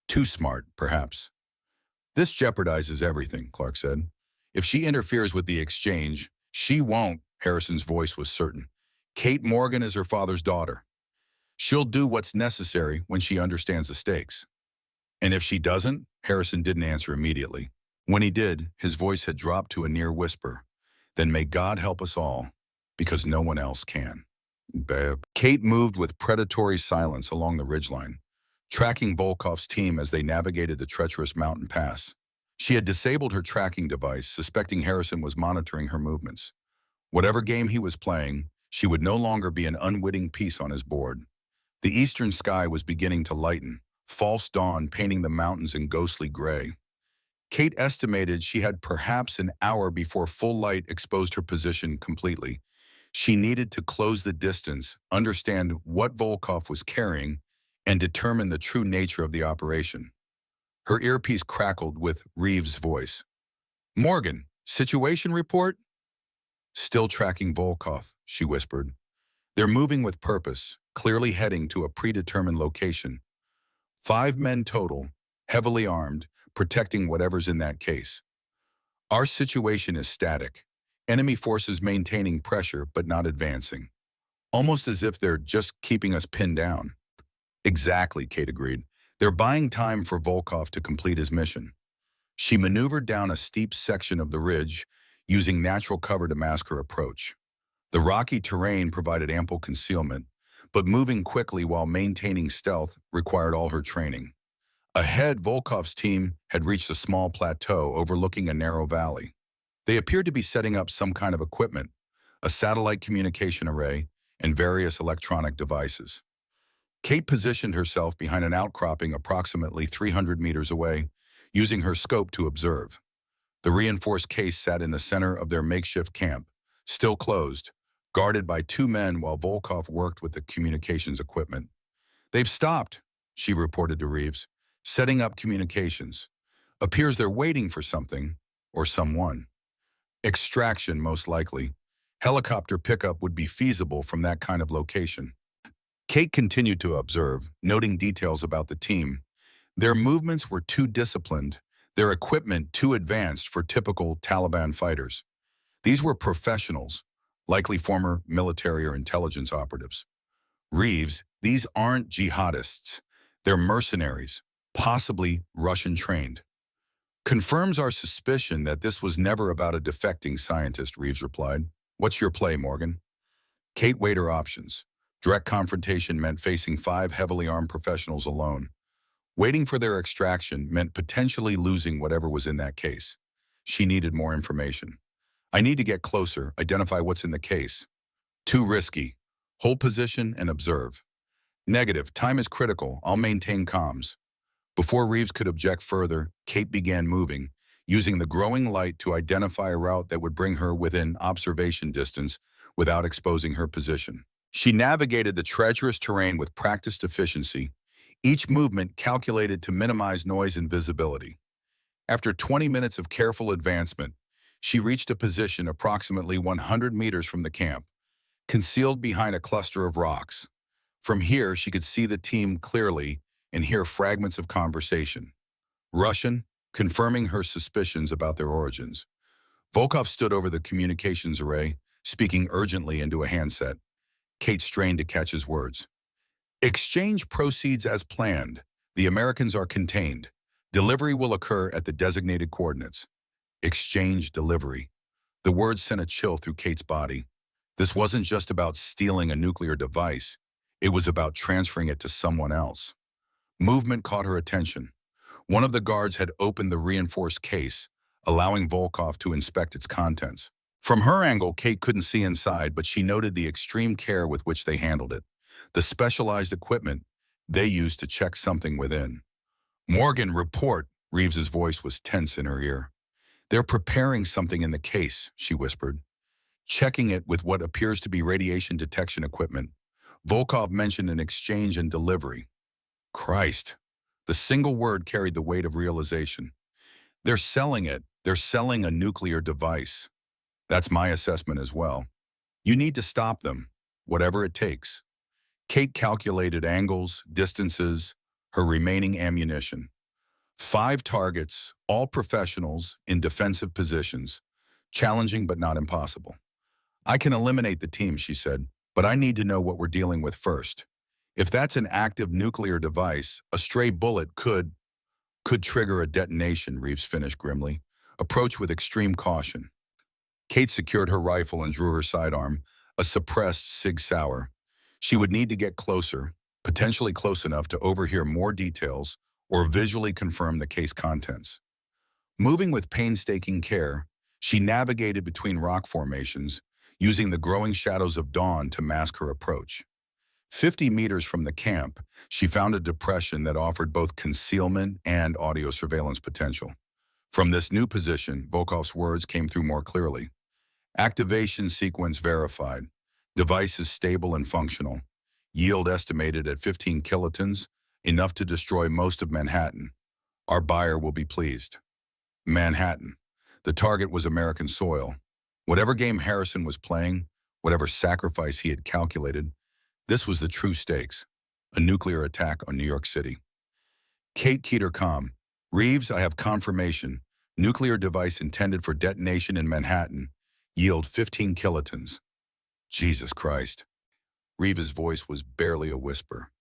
Too smart, perhaps. This jeopardizes everything, Clark said. If she interferes with the exchange, she won't, Harrison's voice was certain. Kate Morgan is her father's daughter. She'll do what's necessary when she understands the stakes. And if she doesn't, Harrison didn't answer immediately. When he did, his voice had dropped to a near whisper. Then may God help us all, because no one else can. Babe. Kate moved with predatory silence along the ridgeline, tracking Volkov's team as they navigated the treacherous mountain pass. She had disabled her tracking device, suspecting Harrison was monitoring her movements. Whatever game he was playing, she would no longer be an unwitting piece on his board. The eastern sky was beginning to lighten, false dawn painting the mountains in ghostly gray. Kate estimated she had perhaps an hour before full light exposed her position completely. She needed to close the distance, understand what Volkov was carrying, and determine the true nature of the operation. Her earpiece crackled with Reeves' voice. Morgan, situation report? Still tracking Volkov, she whispered. They're moving with purpose, clearly heading to a predetermined location. 5 men total, heavily armed, protecting whatever's in that case. Our situation is static. Enemy forces maintaining pressure but not advancing. Almost as if they're just keeping us pinned down. Exactly, Kate agreed. They're buying time for Volkov to complete his mission. She maneuvered down a steep section of the ridge, using natural cover to mask her approach. The rocky terrain provided ample concealment, but moving quickly while maintaining stealth required all her training. Ahead, Volkov's team had reached a small plateau overlooking a narrow valley. They appeared to be setting up some kind of equipment, a satellite communication array, and various electronic devices. Kate positioned herself behind an outcropping approximately 300 meters away, using her scope to observe. The reinforced case sat in the center of their makeshift camp, still closed, guarded by 2 men while Volkov worked with the communications equipment. They've stopped, she reported to Reeves, setting up communications. Appears they're waiting for something, or someone. Extraction, most likely. Helicopter pickup would be feasible from that kind of location. Kate continued to observe, noting details about the team. Their movements were too disciplined, their equipment too advanced for typical Taliban fighters. These were professionals, likely former military or intelligence operatives. Reeves, these aren't jihadists. They're mercenaries, possibly Russian-trained. Confirms our suspicion that this was never about a defecting scientist, Reeves replied. What's your play, Morgan? Kate weighed her options. Direct confrontation meant facing 5 heavily armed professionals alone. Waiting for their extraction meant potentially losing whatever was in that case. She needed more information. I need to get closer, identify what's in the case. Too risky. Hold position and observe. Negative. Time is critical. I'll maintain comms. Before Reeves could object further, Kate began moving, using the growing light to identify a route that would bring her within observation distance without exposing her position. She navigated the treacherous terrain with practiced efficiency, each movement calculated to minimize noise and visibility. After 20 minutes of careful advancement, she reached a position approximately 100 meters from the camp, concealed behind a cluster of rocks. From here, she could see the team clearly and hear fragments of conversation. Russian, confirming her suspicions about their origins. Volkov stood over the communications array, speaking urgently into a handset. Kate strained to catch his words. Exchange proceeds as planned. The Americans are contained. Delivery will occur at the designated coordinates. Exchange delivery. The words sent a chill through Kate's body. This wasn't just about stealing a nuclear device. It was about transferring it to someone else. Movement caught her attention. One of the guards had opened the reinforced case, allowing Volkov to inspect its contents. From her angle, Kate couldn't see inside, but she noted the extreme care with which they handled it, the specialized equipment they used to check something within. Morgan, report. Reeves's voice was tense in her ear. They're preparing something in the case, she whispered, checking it with what appears to be radiation detection equipment. Volkov mentioned an exchange and delivery. Christ. The single word carried the weight of realization. They're selling it. They're selling a nuclear device. That's my assessment as well. You need to stop them, whatever it takes. Kate calculated angles, distances, her remaining ammunition. 5 targets, all professionals in defensive positions. Challenging but not impossible. I can eliminate the team, she said, but I need to know what we're dealing with first. If that's an active nuclear device, a stray bullet could trigger a detonation, Reeves finished grimly. Approach with extreme caution. Kate secured her rifle and drew her sidearm, a suppressed Sig Sauer. She would need to get closer, potentially close enough to overhear more details or visually confirm the case contents. Moving with painstaking care, she navigated between rock formations, using the growing shadows of dawn to mask her approach. 50 meters from the camp, she found a depression that offered both concealment and audio surveillance potential. From this new position, Volkov's words came through more clearly. Activation sequence verified. Device is stable and functional. Yield estimated at 15 kilotons, enough to destroy most of Manhattan. Our buyer will be pleased. Manhattan. The target was American soil. Whatever game Harrison was playing, whatever sacrifice he had calculated, this was the true stakes, a nuclear attack on New York City. Kate keyed her comm. Reeves, I have confirmation. Nuclear device intended for detonation in Manhattan. Yield 15 kilotons. Jesus Christ. Reeves' voice was barely a whisper.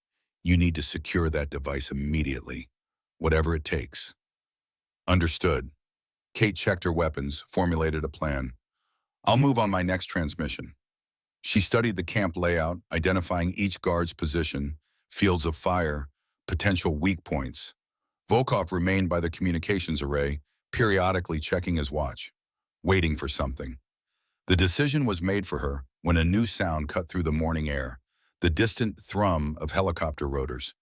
You need to secure that device immediately, whatever it takes. Understood. Kate checked her weapons, formulated a plan. I'll move on my next transmission. She studied the camp layout, identifying each guard's position, fields of fire, potential weak points. Volkov remained by the communications array, periodically checking his watch, waiting for something. The decision was made for her when a new sound cut through the morning air, the distant thrum of helicopter rotors.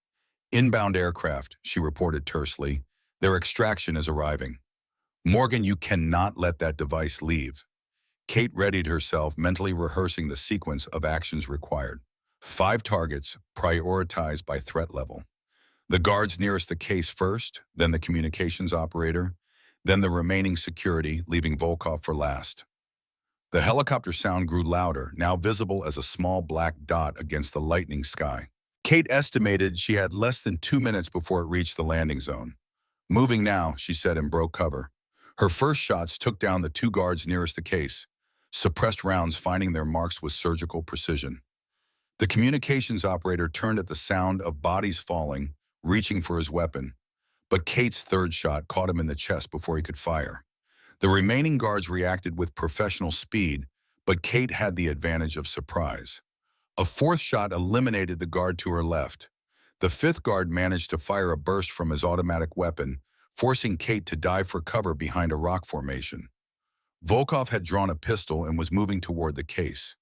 Inbound aircraft, she reported tersely. Their extraction is arriving. Morgan, you cannot let that device leave. Kate readied herself, mentally rehearsing the sequence of actions required. 5 targets, prioritized by threat level. The guards nearest the case first, then the communications operator, then the remaining security, leaving Volkov for last. The helicopter sound grew louder, now visible as a small black dot against the lightning sky. Kate estimated she had less than 2 minutes before it reached the landing zone. Moving now, she said and broke cover. Her first shots took down the two guards nearest the case, suppressed rounds finding their marks with surgical precision. The communications operator turned at the sound of bodies falling, reaching for his weapon, but Kate's third shot caught him in the chest before he could fire. The remaining guards reacted with professional speed, but Kate had the advantage of surprise. A fourth shot eliminated the guard to her left. The fifth guard managed to fire a burst from his automatic weapon, forcing Kate to dive for cover behind a rock formation. Volkov had drawn a pistol and was moving toward the case.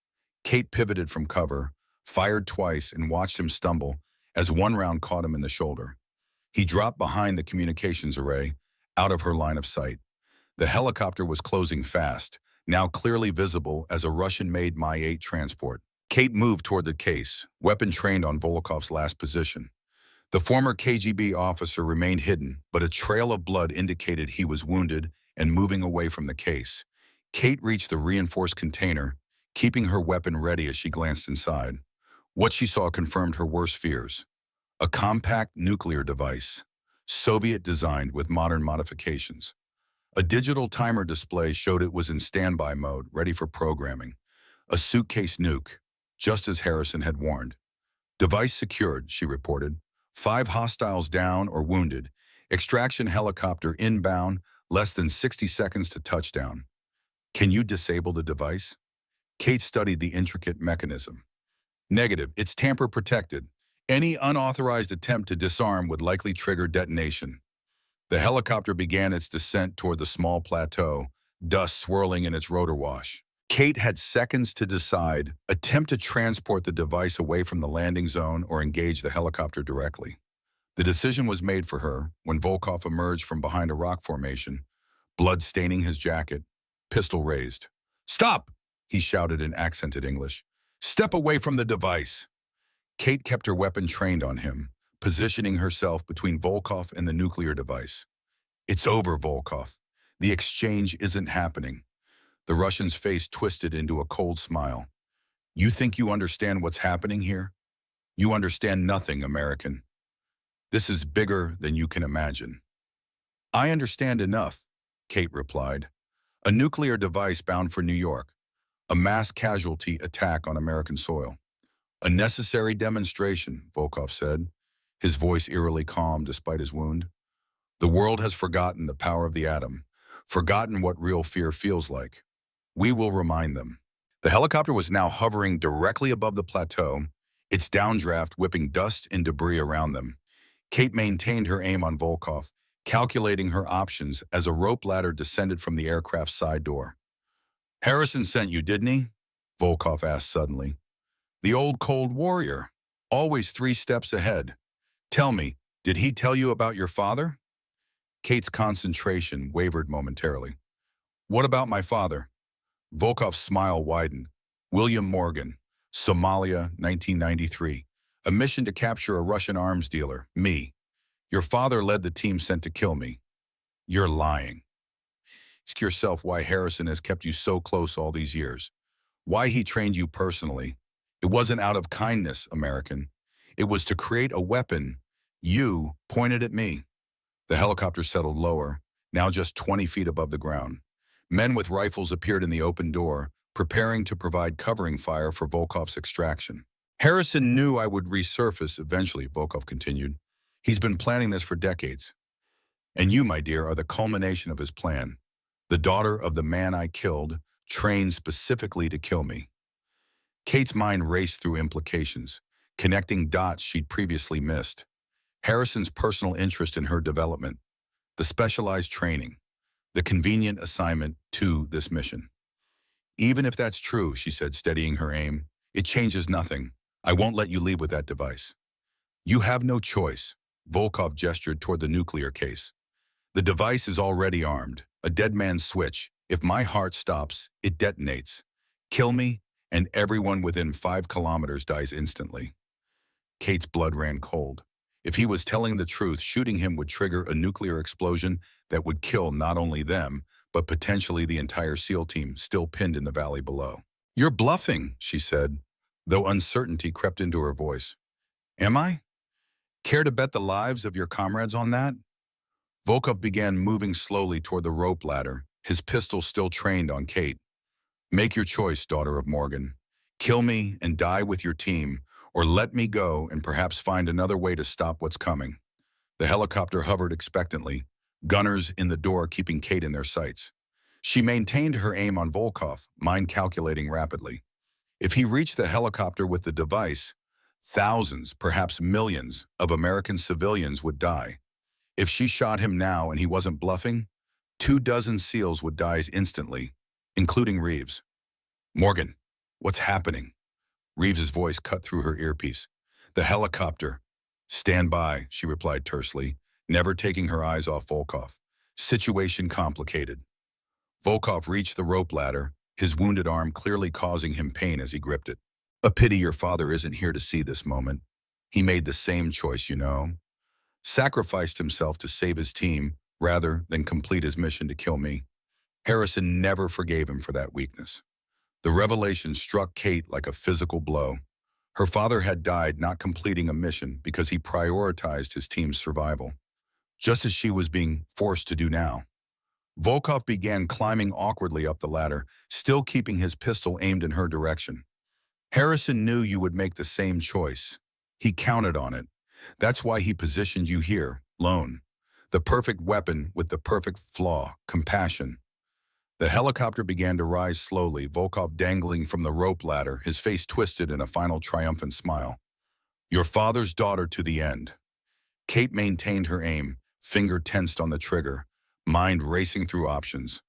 Kate pivoted from cover, fired twice, and watched him stumble as one round caught him in the shoulder. He dropped behind the communications array, out of her line of sight. The helicopter was closing fast, now clearly visible as a Russian-made Mi-8 transport. Kate moved toward the case, weapon trained on Volkov's last position. The former KGB officer remained hidden, but a trail of blood indicated he was wounded and moving away from the case. Kate reached the reinforced container, keeping her weapon ready as she glanced inside. What she saw confirmed her worst fears. A compact nuclear device, Soviet-designed with modern modifications. A digital timer display showed it was in standby mode, ready for programming. A suitcase nuke, just as Harrison had warned. Device secured, she reported. 5 hostiles down or wounded. Extraction helicopter inbound, less than 60 seconds to touchdown. Can you disable the device? Kate studied the intricate mechanism. Negative, it's tamper protected. Any unauthorized attempt to disarm would likely trigger detonation. The helicopter began its descent toward the small plateau, dust swirling in its rotor wash. Kate had seconds to decide, attempt to transport the device away from the landing zone or engage the helicopter directly. The decision was made for her when Volkov emerged from behind a rock formation, blood staining his jacket, pistol raised. "Stop!" he shouted in accented English. "Step away from the device." Kate kept her weapon trained on him, positioning herself between Volkov and the nuclear device. "It's over, Volkov. The exchange isn't happening." The Russian's face twisted into a cold smile. "You think you understand what's happening here? You understand nothing, American. This is bigger than you can imagine." "I understand enough," Kate replied. "A nuclear device bound for New York. A mass casualty attack on American soil." "A necessary demonstration," Volkov said, his voice eerily calm despite his wound. "The world has forgotten the power of the atom, forgotten what real fear feels like. We will remind them." The helicopter was now hovering directly above the plateau, its downdraft whipping dust and debris around them. Kate maintained her aim on Volkov, calculating her options as a rope ladder descended from the aircraft's side door. "Harrison sent you, didn't he?" Volkov asked suddenly. "The old cold warrior, always 3 steps ahead. Tell me, did he tell you about your father?" Kate's concentration wavered momentarily. "What about my father?" Volkov's smile widened. "William Morgan, Somalia, 1993. A mission to capture a Russian arms dealer, me. Your father led the team sent to kill me." "You're lying. Ask yourself why Harrison has kept you so close all these years. Why he trained you personally. It wasn't out of kindness, American. It was to create a weapon. You pointed at me." The helicopter settled lower, now just 20 feet above the ground. Men with rifles appeared in the open door, preparing to provide covering fire for Volkov's extraction. "Harrison knew I would resurface eventually," Volkov continued. "He's been planning this for decades. And you, my dear, are the culmination of his plan. The daughter of the man I killed, trained specifically to kill me." Kate's mind raced through implications, connecting dots she'd previously missed. Harrison's personal interest in her development, the specialized training, the convenient assignment to this mission. "Even if that's true," she said, steadying her aim, "it changes nothing. I won't let you leave with that device." "You have no choice," Volkov gestured toward the nuclear case. "The device is already armed, a dead man's switch. If my heart stops, it detonates. Kill me, and everyone within 5 kilometers dies instantly." Kate's blood ran cold. If he was telling the truth, shooting him would trigger a nuclear explosion that would kill not only them, but potentially the entire SEAL team still pinned in the valley below. "You're bluffing," she said, though uncertainty crept into her voice. "Am I? Care to bet the lives of your comrades on that?" Volkov began moving slowly toward the rope ladder, his pistol still trained on Kate. "Make your choice, daughter of Morgan. Kill me and die with your team, or let me go and perhaps find another way to stop what's coming." The helicopter hovered expectantly, gunners in the door keeping Kate in their sights. She maintained her aim on Volkov, mind calculating rapidly. If he reached the helicopter with the device, thousands, perhaps millions, of American civilians would die. If she shot him now and he wasn't bluffing, 24 SEALs would die instantly, including Reeves. "Morgan, what's happening?" Reeves's voice cut through her earpiece. "The helicopter." "Stand by," she replied tersely, never taking her eyes off Volkov. "Situation complicated." Volkov reached the rope ladder, his wounded arm clearly causing him pain as he gripped it. "A pity your father isn't here to see this moment. He made the same choice, you know. Sacrificed himself to save his team rather than complete his mission to kill me. Harrison never forgave him for that weakness." The revelation struck Kate like a physical blow. Her father had died not completing a mission because he prioritized his team's survival, just as she was being forced to do now. Volkov began climbing awkwardly up the ladder, still keeping his pistol aimed in her direction. "Harrison knew you would make the same choice. He counted on it. That's why he positioned you here, lone. The perfect weapon with the perfect flaw, compassion." The helicopter began to rise slowly, Volkov dangling from the rope ladder, his face twisted in a final triumphant smile. "Your father's daughter to the end." Kate maintained her aim, finger tensed on the trigger, mind racing through options.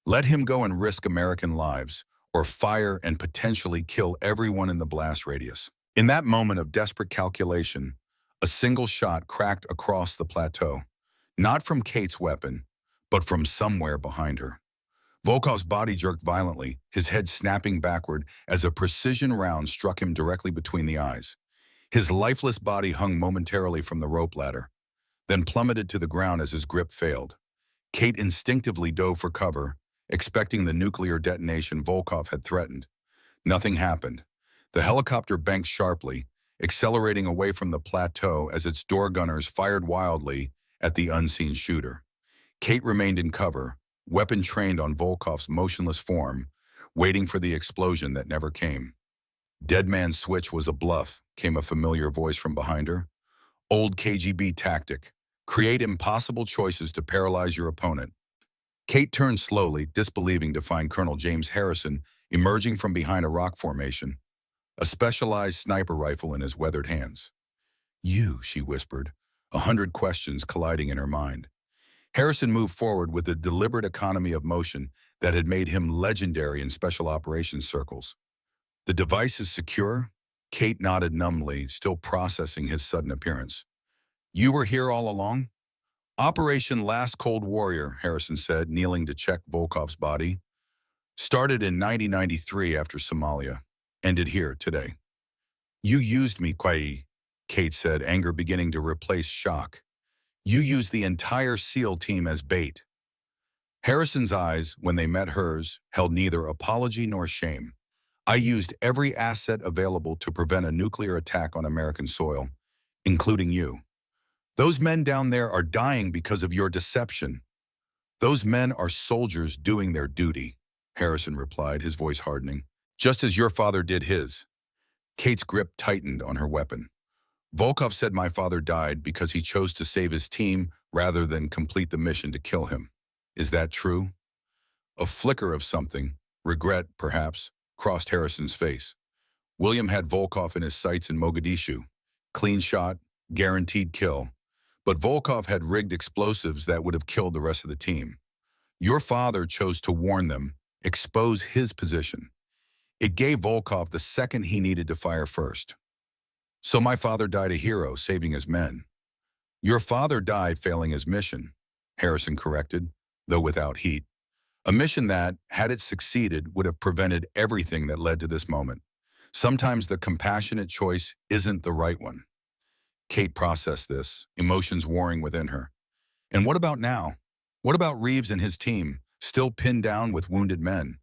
Let him go and risk American lives, or fire and potentially kill everyone in the blast radius. In that moment of desperate calculation, a single shot cracked across the plateau, not from Kate's weapon, but from somewhere behind her. Volkov's body jerked violently, his head snapping backward as a precision round struck him directly between the eyes. His lifeless body hung momentarily from the rope ladder, then plummeted to the ground as his grip failed. Kate instinctively dove for cover, expecting the nuclear detonation Volkov had threatened. Nothing happened. The helicopter banked sharply, accelerating away from the plateau as its door gunners fired wildly at the unseen shooter. Kate remained in cover, weapon trained on Volkov's motionless form, waiting for the explosion that never came. "Dead man's switch was a bluff," came a familiar voice from behind her. "Old KGB tactic. Create impossible choices to paralyze your opponent." Kate turned slowly, disbelieving to find Colonel James Harrison emerging from behind a rock formation, a specialized sniper rifle in his weathered hands. "You," she whispered, 100 questions colliding in her mind. Harrison moved forward with a deliberate economy of motion that had made him legendary in special operations circles. "The device is secure?" Kate nodded numbly, still processing his sudden appearance. "You were here all along?" "Operation Last Cold Warrior," Harrison said, kneeling to check Volkov's body. "Started in 1993 after Somalia. Ended here today." "You used me, Kwai," Kate said, anger beginning to replace shock. "You used the entire SEAL team as bait." Harrison's eyes, when they met hers, held neither apology nor shame. "I used every asset available to prevent a nuclear attack on American soil, including you. Those men down there are dying because of your deception." "Those men are soldiers doing their duty," Harrison replied, his voice hardening, "just as your father did his." Kate's grip tightened on her weapon. "Volkov said my father died because he chose to save his team rather than complete the mission to kill him. Is that true?" A flicker of something, regret perhaps, crossed Harrison's face. William had Volkov in his sights in Mogadishu. Clean shot, guaranteed kill. But Volkov had rigged explosives that would have killed the rest of the team. Your father chose to warn them, expose his position. It gave Volkov the second he needed to fire first. "So my father died a hero, saving his men." "Your father died failing his mission," Harrison corrected, though without heat. "A mission that, had it succeeded, would have prevented everything that led to this moment. Sometimes the compassionate choice isn't the right one." Kate processed this, emotions warring within her. "And what about now? What about Reeves and his team? still pinned down with wounded men.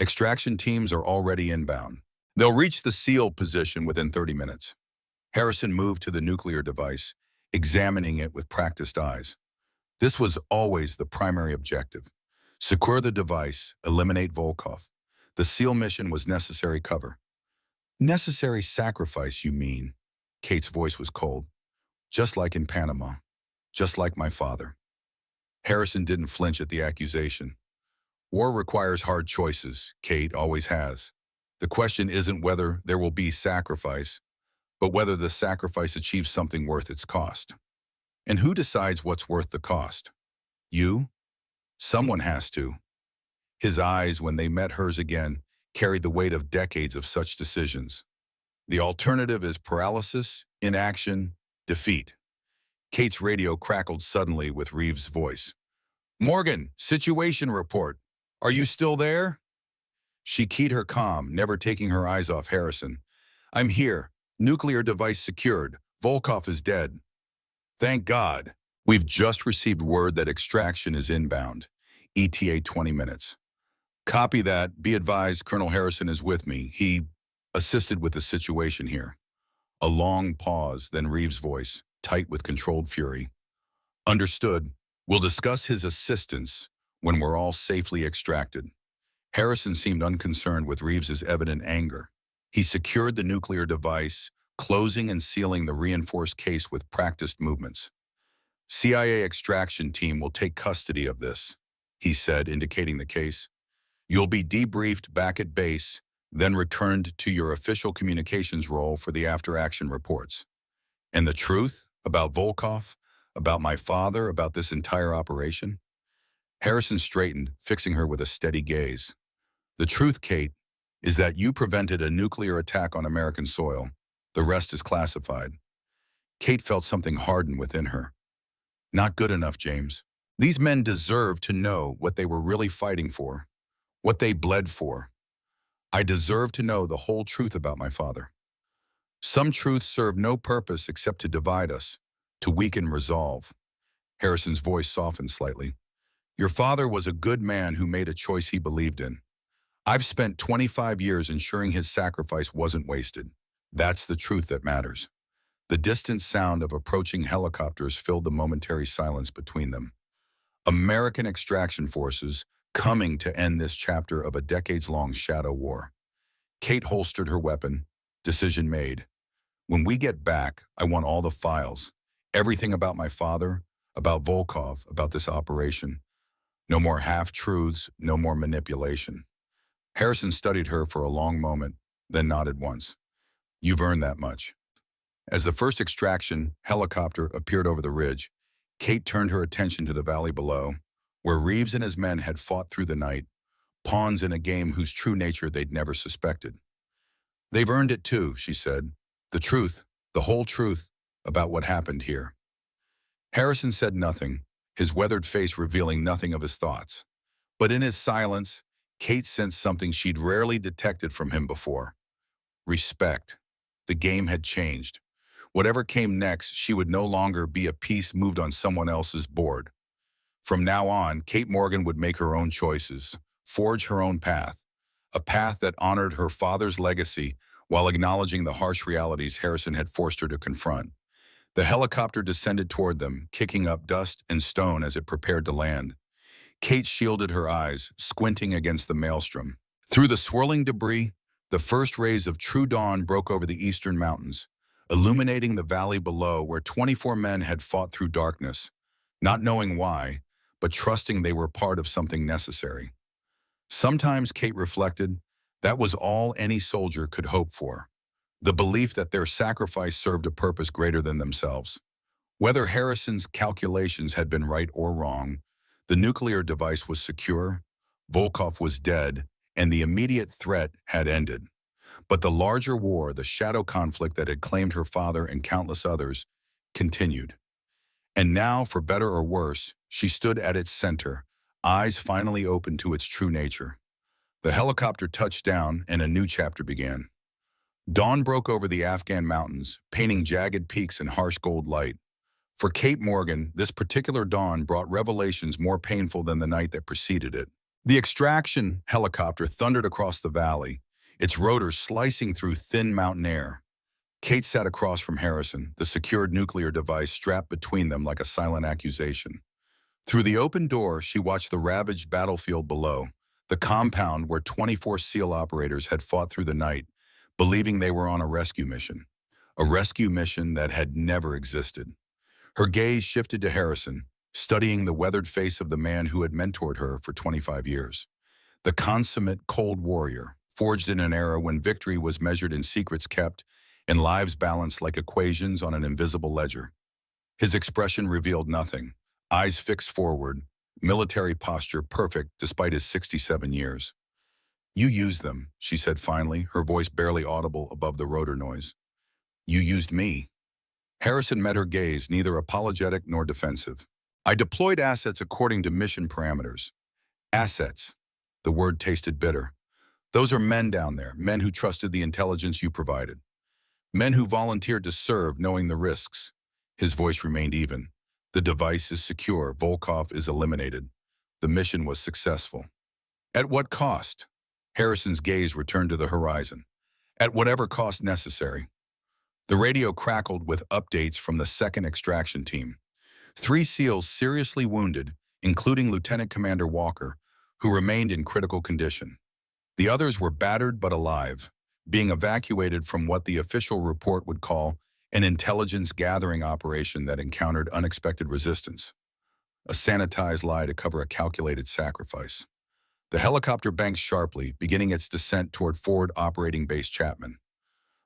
Extraction teams are already inbound. They'll reach the SEAL position within 30 minutes. Harrison moved to the nuclear device, examining it with practiced eyes. This was always the primary objective. Secure the device, eliminate Volkov. The SEAL mission was necessary cover. Necessary sacrifice, you mean? Kate's voice was cold. Just like in Panama. Just like my father. Harrison didn't flinch at the accusation. War requires hard choices, Kate always has. The question isn't whether there will be sacrifice, but whether the sacrifice achieves something worth its cost. And who decides what's worth the cost? You? Someone has to. His eyes, when they met hers again, carried the weight of decades of such decisions. The alternative is paralysis, inaction, defeat. Kate's radio crackled suddenly with Reeves' voice. Morgan, situation report. Are you still there? She keyed her comm, never taking her eyes off Harrison. I'm here. Nuclear device secured. Volkov is dead. Thank God. We've just received word that extraction is inbound. ETA 20 minutes. Copy that. Be advised, Colonel Harrison is with me. He assisted with the situation here. A long pause, then Reeves' voice, tight with controlled fury. Understood. We'll discuss his assistance when we're all safely extracted. Harrison seemed unconcerned with Reeves's evident anger. He secured the nuclear device, closing and sealing the reinforced case with practiced movements. CIA extraction team will take custody of this, he said, indicating the case. You'll be debriefed back at base, then returned to your official communications role for the after-action reports. And the truth about Volkov, about my father, about this entire operation? Harrison straightened, fixing her with a steady gaze. The truth, Kate, is that you prevented a nuclear attack on American soil. The rest is classified. Kate felt something harden within her. Not good enough, James. These men deserve to know what they were really fighting for, what they bled for. I deserve to know the whole truth about my father. Some truths serve no purpose except to divide us, to weaken resolve. Harrison's voice softened slightly. Your father was a good man who made a choice he believed in. I've spent 25 years ensuring his sacrifice wasn't wasted. That's the truth that matters. The distant sound of approaching helicopters filled the momentary silence between them. American extraction forces coming to end this chapter of a decades-long shadow war. Kate holstered her weapon. Decision made. When we get back, I want all the files. Everything about my father, about Volkov, about this operation. No more half-truths, no more manipulation. Harrison studied her for a long moment, then nodded once. You've earned that much. As the first extraction helicopter appeared over the ridge, Kate turned her attention to the valley below, where Reeves and his men had fought through the night, pawns in a game whose true nature they'd never suspected. They've earned it too, she said. The truth, the whole truth, about what happened here. Harrison said nothing, his weathered face revealing nothing of his thoughts. But in his silence, Kate sensed something she'd rarely detected from him before. Respect. The game had changed. Whatever came next, she would no longer be a piece moved on someone else's board. From now on, Kate Morgan would make her own choices, forge her own path, a path that honored her father's legacy while acknowledging the harsh realities Harrison had forced her to confront. The helicopter descended toward them, kicking up dust and stone as it prepared to land. Kate shielded her eyes, squinting against the maelstrom. Through the swirling debris, the first rays of true dawn broke over the eastern mountains, illuminating the valley below where 24 men had fought through darkness, not knowing why, but trusting they were part of something necessary. Sometimes, Kate reflected, that was all any soldier could hope for, the belief that their sacrifice served a purpose greater than themselves. Whether Harrison's calculations had been right or wrong, the nuclear device was secure, Volkov was dead, and the immediate threat had ended. But the larger war, the shadow conflict that had claimed her father and countless others, continued. And now, for better or worse, she stood at its center, eyes finally open to its true nature. The helicopter touched down, and a new chapter began. Dawn broke over the Afghan mountains, painting jagged peaks in harsh gold light. For Kate Morgan, this particular dawn brought revelations more painful than the night that preceded it. The extraction helicopter thundered across the valley, its rotors slicing through thin mountain air. Kate sat across from Harrison, the secured nuclear device strapped between them like a silent accusation. Through the open door, she watched the ravaged battlefield below, the compound where 24 SEAL operators had fought through the night, believing they were on a rescue mission that had never existed. Her gaze shifted to Harrison, studying the weathered face of the man who had mentored her for 25 years. The consummate cold warrior, forged in an era when victory was measured in secrets kept and lives balanced like equations on an invisible ledger. His expression revealed nothing, eyes fixed forward, military posture perfect despite his 67 years. "You used them," she said finally, her voice barely audible above the rotor noise. "You used me." Harrison met her gaze, neither apologetic nor defensive. "I deployed assets according to mission parameters." Assets. The word tasted bitter. "Those are men down there, men who trusted the intelligence you provided. Men who volunteered to serve knowing the risks." His voice remained even. "The device is secure. Volkov is eliminated. The mission was successful." "At what cost?" Harrison's gaze returned to the horizon. "At whatever cost necessary." The radio crackled with updates from the second extraction team. 3 SEALs seriously wounded, including Lieutenant Commander Walker, who remained in critical condition. The others were battered but alive, being evacuated from what the official report would call an intelligence gathering operation that encountered unexpected resistance. A sanitized lie to cover a calculated sacrifice. The helicopter banked sharply, beginning its descent toward Forward Operating Base Chapman.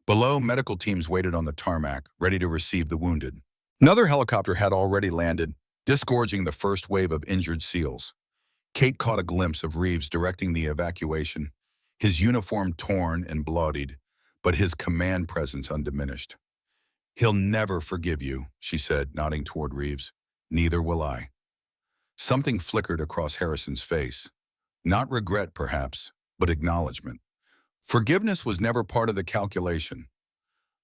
Below, medical teams waited on the tarmac, ready to receive the wounded. Another helicopter had already landed, disgorging the first wave of injured SEALs. Kate caught a glimpse of Reeves directing the evacuation, his uniform torn and bloodied, but his command presence undiminished. "He'll never forgive you," she said, nodding toward Reeves. "Neither will I." Something flickered across Harrison's face. Not regret, perhaps, but acknowledgement. Forgiveness was never part of the calculation.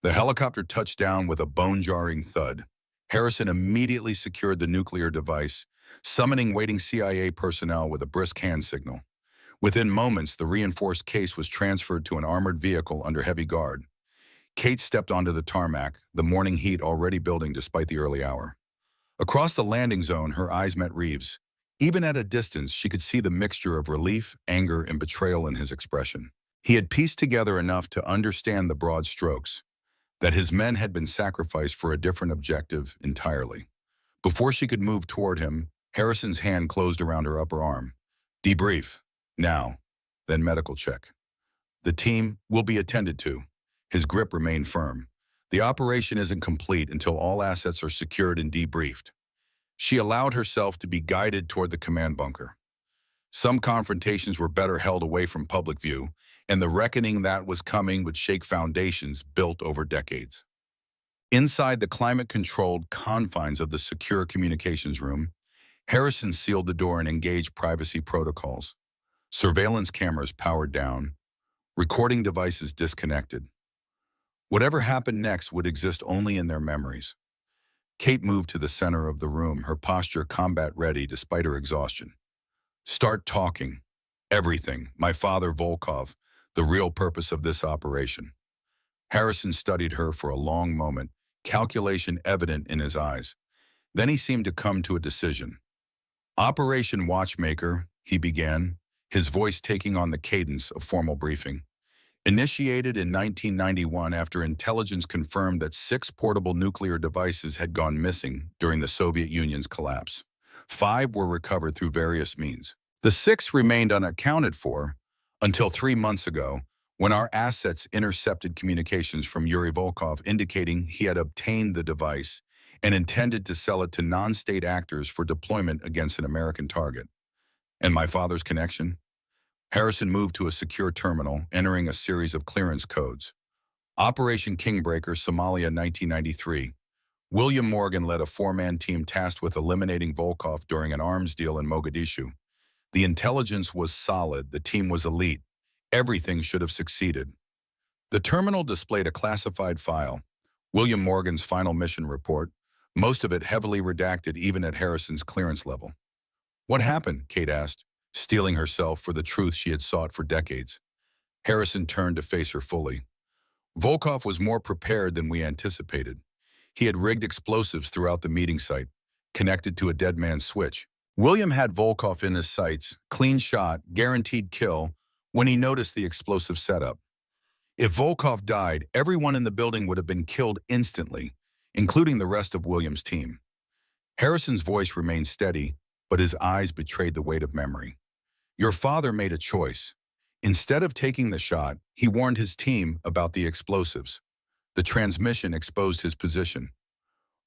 The helicopter touched down with a bone-jarring thud. Harrison immediately secured the nuclear device, summoning waiting CIA personnel with a brisk hand signal. Within moments, the reinforced case was transferred to an armored vehicle under heavy guard. Kate stepped onto the tarmac, the morning heat already building despite the early hour. Across the landing zone, her eyes met Reeves. Even at a distance, she could see the mixture of relief, anger, and betrayal in his expression. He had pieced together enough to understand the broad strokes, that his men had been sacrificed for a different objective entirely. Before she could move toward him, Harrison's hand closed around her upper arm. "Debrief. Now. Then medical check. The team will be attended to." His grip remained firm. "The operation isn't complete until all assets are secured and debriefed." She allowed herself to be guided toward the command bunker. Some confrontations were better held away from public view, and the reckoning that was coming would shake foundations built over decades. Inside the climate-controlled confines of the secure communications room, Harrison sealed the door and engaged privacy protocols. Surveillance cameras powered down, recording devices disconnected. Whatever happened next would exist only in their memories. Kate moved to the center of the room, her posture combat-ready despite her exhaustion. "Start talking. Everything. My father, Volkov, the real purpose of this operation." Harrison studied her for a long moment, calculation evident in his eyes. Then he seemed to come to a decision. "Operation Watchmaker," he began, his voice taking on the cadence of formal briefing. "Initiated in 1991 after intelligence confirmed that 6 portable nuclear devices had gone missing during the Soviet Union's collapse. 5 were recovered through various means. The 6th remained unaccounted for until 3 months ago, when our assets intercepted communications from Yuri Volkov indicating he had obtained the device and intended to sell it to non-state actors for deployment against an American target." "And my father's connection?" Harrison moved to a secure terminal, entering a series of clearance codes. "Operation Kingbreaker, Somalia, 1993. William Morgan led a 4-man team tasked with eliminating Volkov during an arms deal in Mogadishu. The intelligence was solid, the team was elite. Everything should have succeeded." The terminal displayed a classified file, William Morgan's final mission report, most of it heavily redacted even at Harrison's clearance level. What happened? Kate asked, steeling herself for the truth she had sought for decades. Harrison turned to face her fully. Volkov was more prepared than we anticipated. He had rigged explosives throughout the meeting site, connected to a dead man's switch. William had Volkov in his sights, clean shot, guaranteed kill, when he noticed the explosive setup. If Volkov died, everyone in the building would have been killed instantly, including the rest of William's team. Harrison's voice remained steady, but his eyes betrayed the weight of memory. Your father made a choice. Instead of taking the shot, he warned his team about the explosives. The transmission exposed his position.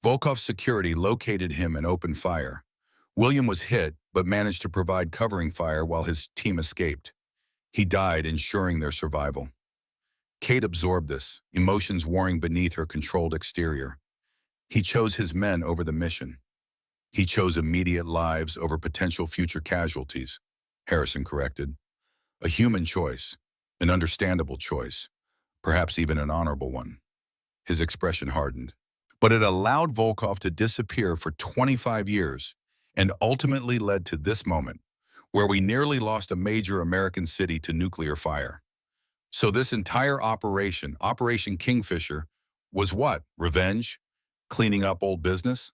Volkov's security located him and opened fire. William was hit, but managed to provide covering fire while his team escaped. He died, ensuring their survival. Kate absorbed this, emotions warring beneath her controlled exterior. He chose his men over the mission. He chose immediate lives over potential future casualties, Harrison corrected. A human choice, an understandable choice, perhaps even an honorable one. His expression hardened. But it allowed Volkov to disappear for 25 years and ultimately led to this moment, where we nearly lost a major American city to nuclear fire. So this entire operation, Operation Kingfisher, was what? Revenge? Cleaning up old business?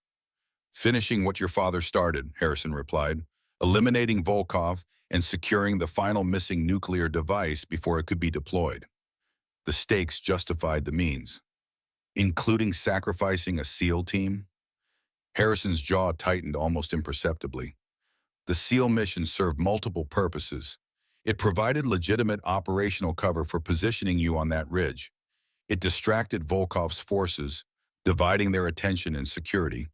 Finishing what your father started, Harrison replied, eliminating Volkov and securing the final missing nuclear device before it could be deployed. The stakes justified the means, including sacrificing a SEAL team. Harrison's jaw tightened almost imperceptibly. The SEAL mission served multiple purposes. It provided legitimate operational cover for positioning you on that ridge. It distracted Volkov's forces, dividing their attention and security,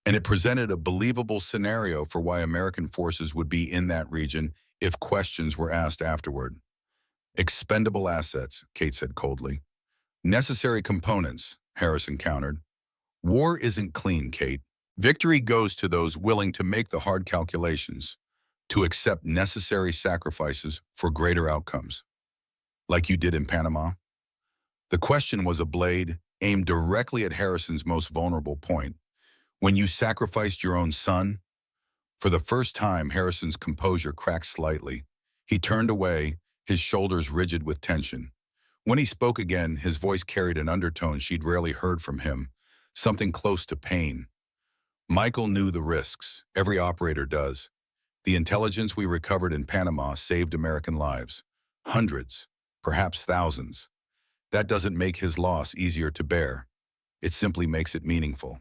and it presented a believable scenario for why American forces would be in that region if questions were asked afterward. Expendable assets, Kate said coldly. Necessary components, Harrison countered. War isn't clean, Kate. Victory goes to those willing to make the hard calculations, to accept necessary sacrifices for greater outcomes. Like you did in Panama? The question was a blade aimed directly at Harrison's most vulnerable point. When you sacrificed your own son? For the first time, Harrison's composure cracked slightly. He turned away, his shoulders rigid with tension. When he spoke again, his voice carried an undertone she'd rarely heard from him, something close to pain. Michael knew the risks. Every operator does. The intelligence we recovered in Panama saved American lives. Hundreds, perhaps thousands. That doesn't make his loss easier to bear. It simply makes it meaningful.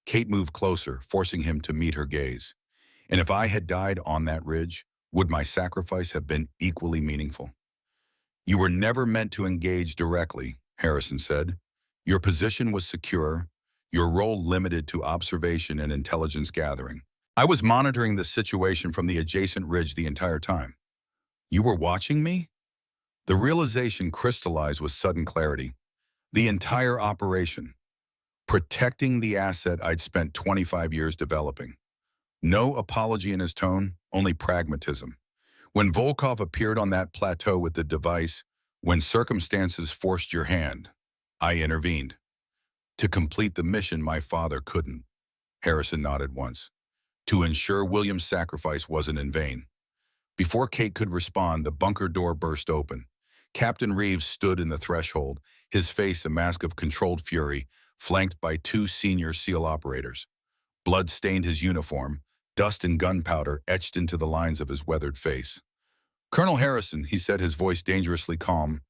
Kate moved closer, forcing him to meet her gaze. And if I had died on that ridge, would my sacrifice have been equally meaningful? You were never meant to engage directly, Harrison said. Your position was secure, your role limited to observation and intelligence gathering. I was monitoring the situation from the adjacent ridge the entire time. You were watching me? The realization crystallized with sudden clarity. The entire operation. Protecting the asset I'd spent 25 years developing. No apology in his tone, only pragmatism. When Volkov appeared on that plateau with the device, when circumstances forced your hand, I intervened. To complete the mission my father couldn't. Harrison nodded once. To ensure William's sacrifice wasn't in vain. Before Kate could respond, the bunker door burst open. Captain Reeves stood in the threshold, his face a mask of controlled fury, flanked by two senior SEAL operators. Blood stained his uniform, dust and gunpowder etched into the lines of his weathered face. Colonel Harrison, he said, his voice dangerously calm,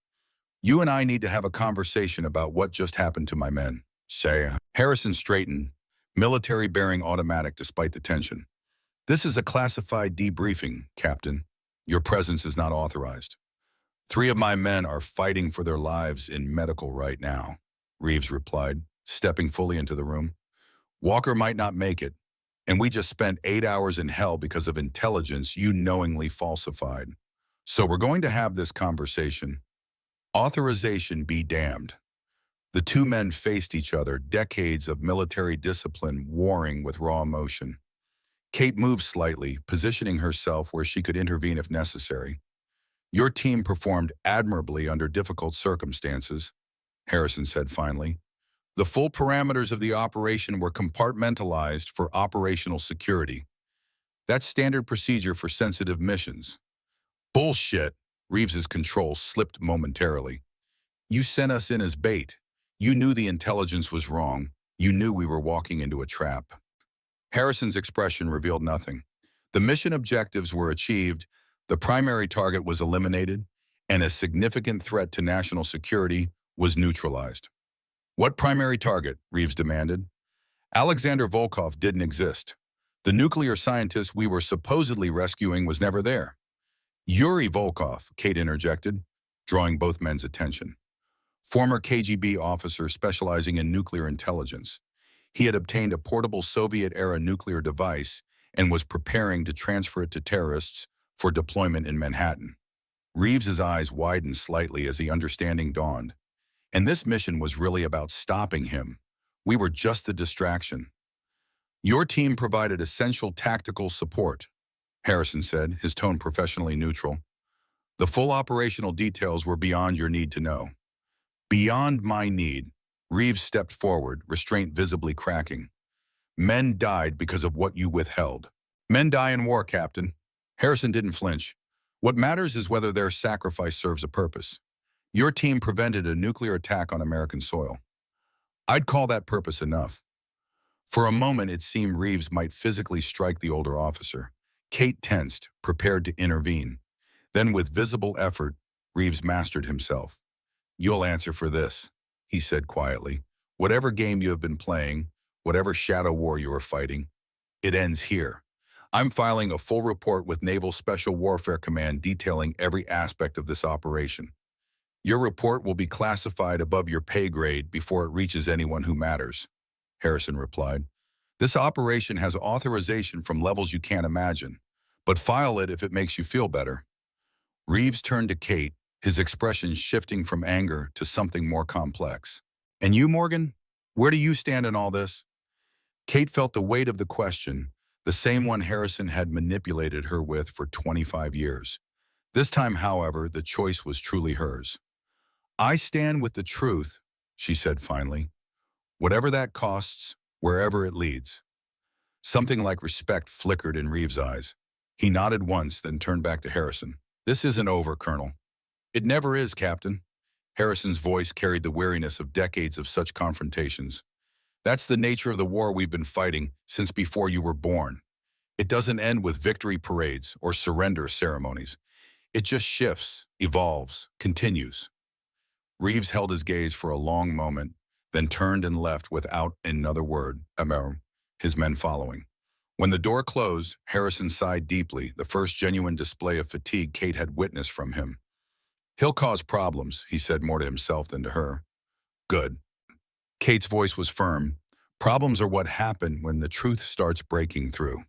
you and I need to have a conversation about what just happened to my men. Harrison straightened, military-bearing automatic despite the tension. This is a classified debriefing, Captain. Your presence is not authorized. 3 of my men are fighting for their lives in medical right now, Reeves replied, stepping fully into the room. Walker might not make it, and we just spent 8 hours in hell because of intelligence you knowingly falsified. So we're going to have this conversation. Authorization be damned. The 2 men faced each other, decades of military discipline warring with raw emotion. Kate moved slightly, positioning herself where she could intervene if necessary. Your team performed admirably under difficult circumstances, Harrison said finally. The full parameters of the operation were compartmentalized for operational security. That's standard procedure for sensitive missions. Bullshit. Reeves's control slipped momentarily. You sent us in as bait. You knew the intelligence was wrong. You knew we were walking into a trap. Harrison's expression revealed nothing. The mission objectives were achieved, the primary target was eliminated, and a significant threat to national security was neutralized. What primary target? Reeves demanded. Alexander Volkov didn't exist. The nuclear scientist we were supposedly rescuing was never there. Yuri Volkov, Kate interjected, drawing both men's attention. Former KGB officer specializing in nuclear intelligence. He had obtained a portable Soviet-era nuclear device and was preparing to transfer it to terrorists for deployment in Manhattan. Reeves's eyes widened slightly as the understanding dawned. And this mission was really about stopping him. We were just a distraction. Your team provided essential tactical support, Harrison said, his tone professionally neutral. The full operational details were beyond your need to know. Beyond my need, Reeves stepped forward, restraint visibly cracking. Men died because of what you withheld. Men die in war, Captain. Harrison didn't flinch. What matters is whether their sacrifice serves a purpose. Your team prevented a nuclear attack on American soil. I'd call that purpose enough. For a moment, it seemed Reeves might physically strike the older officer. Kate tensed, prepared to intervene. Then, with visible effort, Reeves mastered himself. You'll answer for this, he said quietly. Whatever game you have been playing, whatever shadow war you are fighting, it ends here. I'm filing a full report with Naval Special Warfare Command detailing every aspect of this operation. Your report will be classified above your pay grade before it reaches anyone who matters, Harrison replied. This operation has authorization from levels you can't imagine, but file it if it makes you feel better. Reeves turned to Kate, his expression shifting from anger to something more complex. And you, Morgan? Where do you stand in all this? Kate felt the weight of the question, the same one Harrison had manipulated her with for 25 years. This time, however, the choice was truly hers. I stand with the truth, she said finally. Whatever that costs, wherever it leads. Something like respect flickered in Reeves' eyes. He nodded once, then turned back to Harrison. This isn't over, Colonel. It never is, Captain. Harrison's voice carried the weariness of decades of such confrontations. That's the nature of the war we've been fighting since before you were born. It doesn't end with victory parades or surrender ceremonies. It just shifts, evolves, continues. Reeves held his gaze for a long moment, then turned and left without another word, his men following. When the door closed, Harrison sighed deeply, the first genuine display of fatigue Kate had witnessed from him. He'll cause problems, he said more to himself than to her. Good. Kate's voice was firm. Problems are what happen when the truth starts breaking through.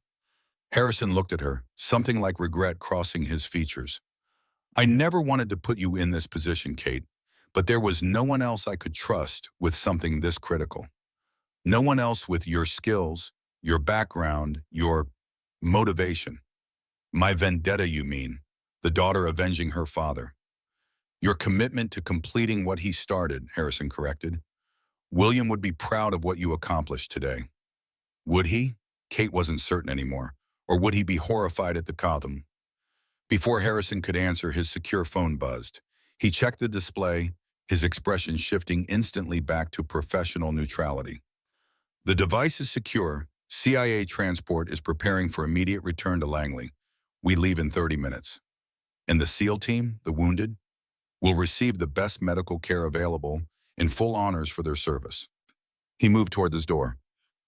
Harrison looked at her, something like regret crossing his features. I never wanted to put you in this position, Kate, but there was no one else I could trust with something this critical. No one else with your skills, your background, your motivation. My vendetta, you mean, the daughter avenging her father. Your commitment to completing what he started, Harrison corrected. William would be proud of what you accomplished today. Would he? Kate wasn't certain anymore. Or would he be horrified at the column? Before Harrison could answer, his secure phone buzzed. He checked the display, his expression shifting instantly back to professional neutrality. The device is secure. CIA transport is preparing for immediate return to Langley. We leave in 30 minutes. And the SEAL team, the wounded, will receive the best medical care available and full honors for their service. He moved toward his door.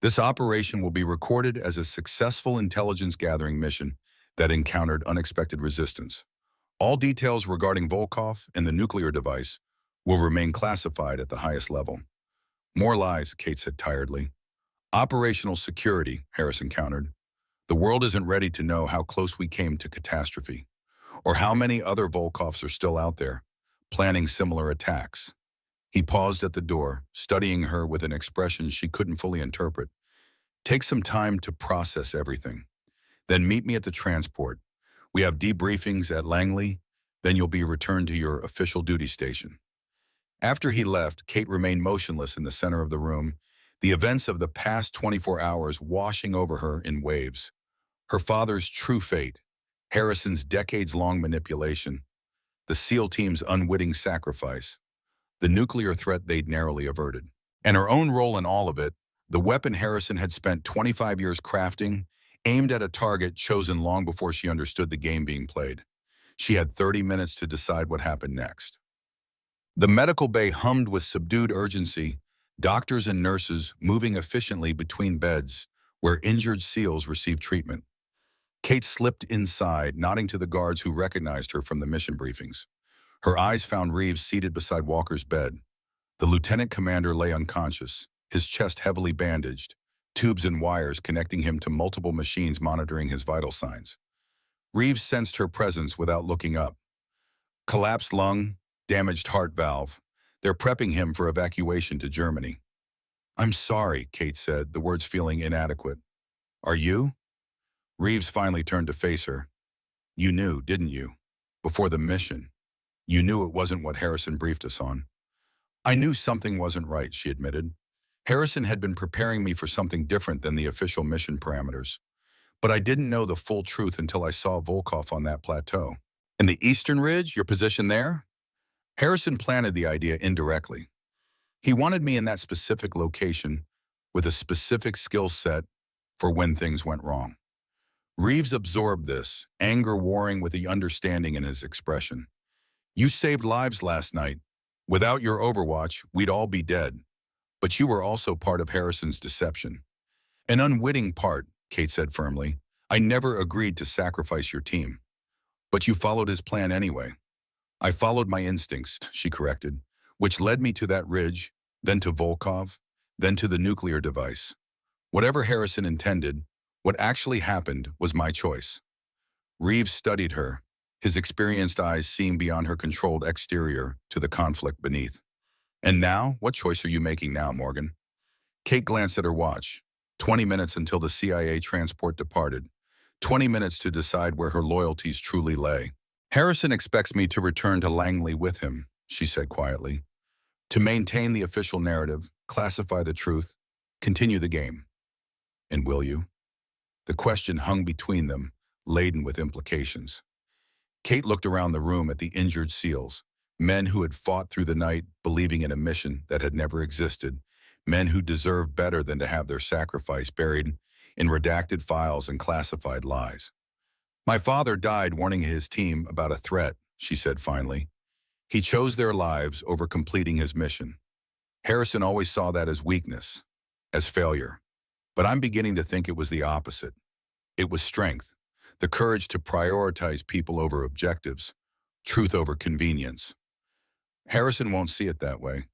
This operation will be recorded as a successful intelligence gathering mission that encountered unexpected resistance. All details regarding Volkov and the nuclear device will remain classified at the highest level. More lies, Kate said tiredly. Operational security, Harrison countered. The world isn't ready to know how close we came to catastrophe, or how many other Volkovs are still out there, planning similar attacks. He paused at the door, studying her with an expression she couldn't fully interpret. Take some time to process everything. Then meet me at the transport. We have debriefings at Langley, then you'll be returned to your official duty station. After he left, Kate remained motionless in the center of the room, the events of the past 24 hours washing over her in waves. Her father's true fate, Harrison's decades-long manipulation, the SEAL team's unwitting sacrifice, the nuclear threat they'd narrowly averted. And her own role in all of it, the weapon Harrison had spent 25 years crafting, aimed at a target chosen long before she understood the game being played. She had 30 minutes to decide what happened next. The medical bay hummed with subdued urgency, doctors and nurses moving efficiently between beds where injured SEALs received treatment. Kate slipped inside, nodding to the guards who recognized her from the mission briefings. Her eyes found Reeves seated beside Walker's bed. The lieutenant commander lay unconscious, his chest heavily bandaged, tubes and wires connecting him to multiple machines monitoring his vital signs. Reeves sensed her presence without looking up. Collapsed lung, damaged heart valve. They're prepping him for evacuation to Germany. "I'm sorry," Kate said, the words feeling inadequate. "Are you?" Reeves finally turned to face her. "You knew, didn't you? Before the mission. You knew it wasn't what Harrison briefed us on." "I knew something wasn't right," she admitted. "Harrison had been preparing me for something different than the official mission parameters. But I didn't know the full truth until I saw Volkov on that plateau." "In the Eastern Ridge, your position there?" Harrison planted the idea indirectly. He wanted me in that specific location with a specific skill set for when things went wrong. Reeves absorbed this, anger warring with the understanding in his expression. "You saved lives last night. Without your overwatch, we'd all be dead. But you were also part of Harrison's deception." "An unwitting part," Kate said firmly. "I never agreed to sacrifice your team. But you followed his plan anyway." "I followed my instincts," she corrected, "which led me to that ridge, then to Volkov, then to the nuclear device. Whatever Harrison intended, what actually happened was my choice." Reeves studied her, his experienced eyes seeing beyond her controlled exterior to the conflict beneath. "And now, what choice are you making now, Morgan?" Kate glanced at her watch. 20 minutes until the CIA transport departed. 20 minutes to decide where her loyalties truly lay. "Harrison expects me to return to Langley with him," she said quietly. "To maintain the official narrative, classify the truth, continue the game. And will you?" The question hung between them, laden with implications. Kate looked around the room at the injured SEALs, men who had fought through the night believing in a mission that had never existed, men who deserved better than to have their sacrifice buried in redacted files and classified lies. "My father died warning his team about a threat," she said finally. "He chose their lives over completing his mission. Harrison always saw that as weakness, as failure. But I'm beginning to think it was the opposite. It was strength, the courage to prioritize people over objectives, truth over convenience." "Harrison won't see it that way."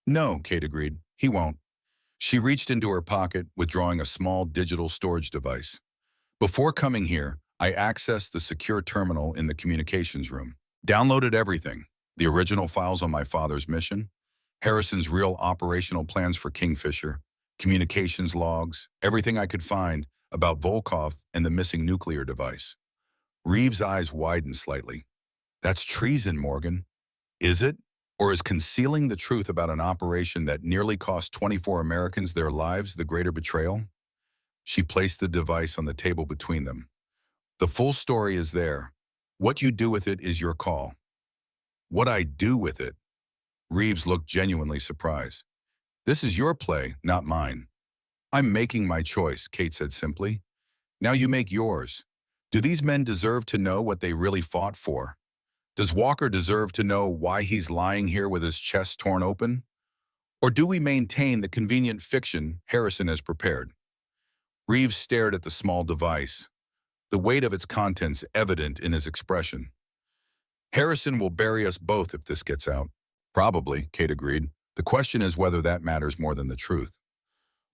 "No," Kate agreed, "he won't." She reached into her pocket, withdrawing a small digital storage device. "Before coming here, I accessed the secure terminal in the communications room. Downloaded everything, the original files on my father's mission, Harrison's real operational plans for Kingfisher, communications logs, everything I could find about Volkov and the missing nuclear device." Reeves' eyes widened slightly. "That's treason, Morgan. Is it? Or is concealing the truth about an operation that nearly cost 24 Americans their lives the greater betrayal?" She placed the device on the table between them. "The full story is there. What you do with it is your call." "What I do with it?" Reeves looked genuinely surprised. "This is your play, not mine." "I'm making my choice," Kate said simply. "Now you make yours. Do these men deserve to know what they really fought for? Does Walker deserve to know why he's lying here with his chest torn open? Or do we maintain the convenient fiction Harrison has prepared?" Reeves stared at the small device, the weight of its contents evident in his expression. "Harrison will bury us both if this gets out." "Probably," Kate agreed. "The question is whether that matters more than the truth."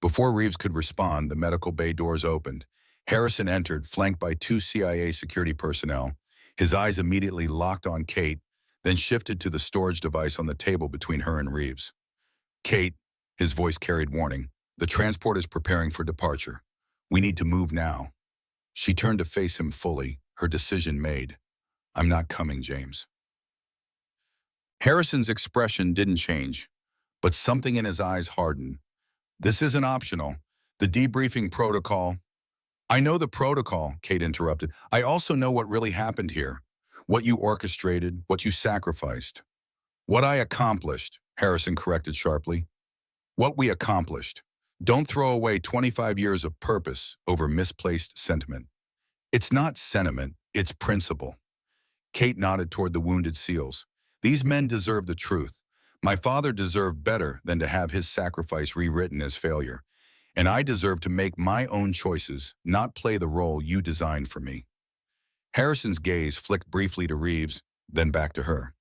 Before Reeves could respond, the medical bay doors opened. Harrison entered, flanked by 2 CIA security personnel. His eyes immediately locked on Kate, then shifted to the storage device on the table between her and Reeves. "Kate," his voice carried warning, "the transport is preparing for departure. We need to move now." She turned to face him fully, her decision made. "I'm not coming, James." Harrison's expression didn't change, but something in his eyes hardened. This isn't optional. The debriefing protocol. I know the protocol, Kate interrupted. I also know what really happened here. What you orchestrated, what you sacrificed. What I accomplished, Harrison corrected sharply. What we accomplished. Don't throw away 25 years of purpose over misplaced sentiment. It's not sentiment, it's principle. Kate nodded toward the wounded SEALs. These men deserve the truth. My father deserved better than to have his sacrifice rewritten as failure. And I deserve to make my own choices, not play the role you designed for me. Harrison's gaze flicked briefly to Reeves, then back to her.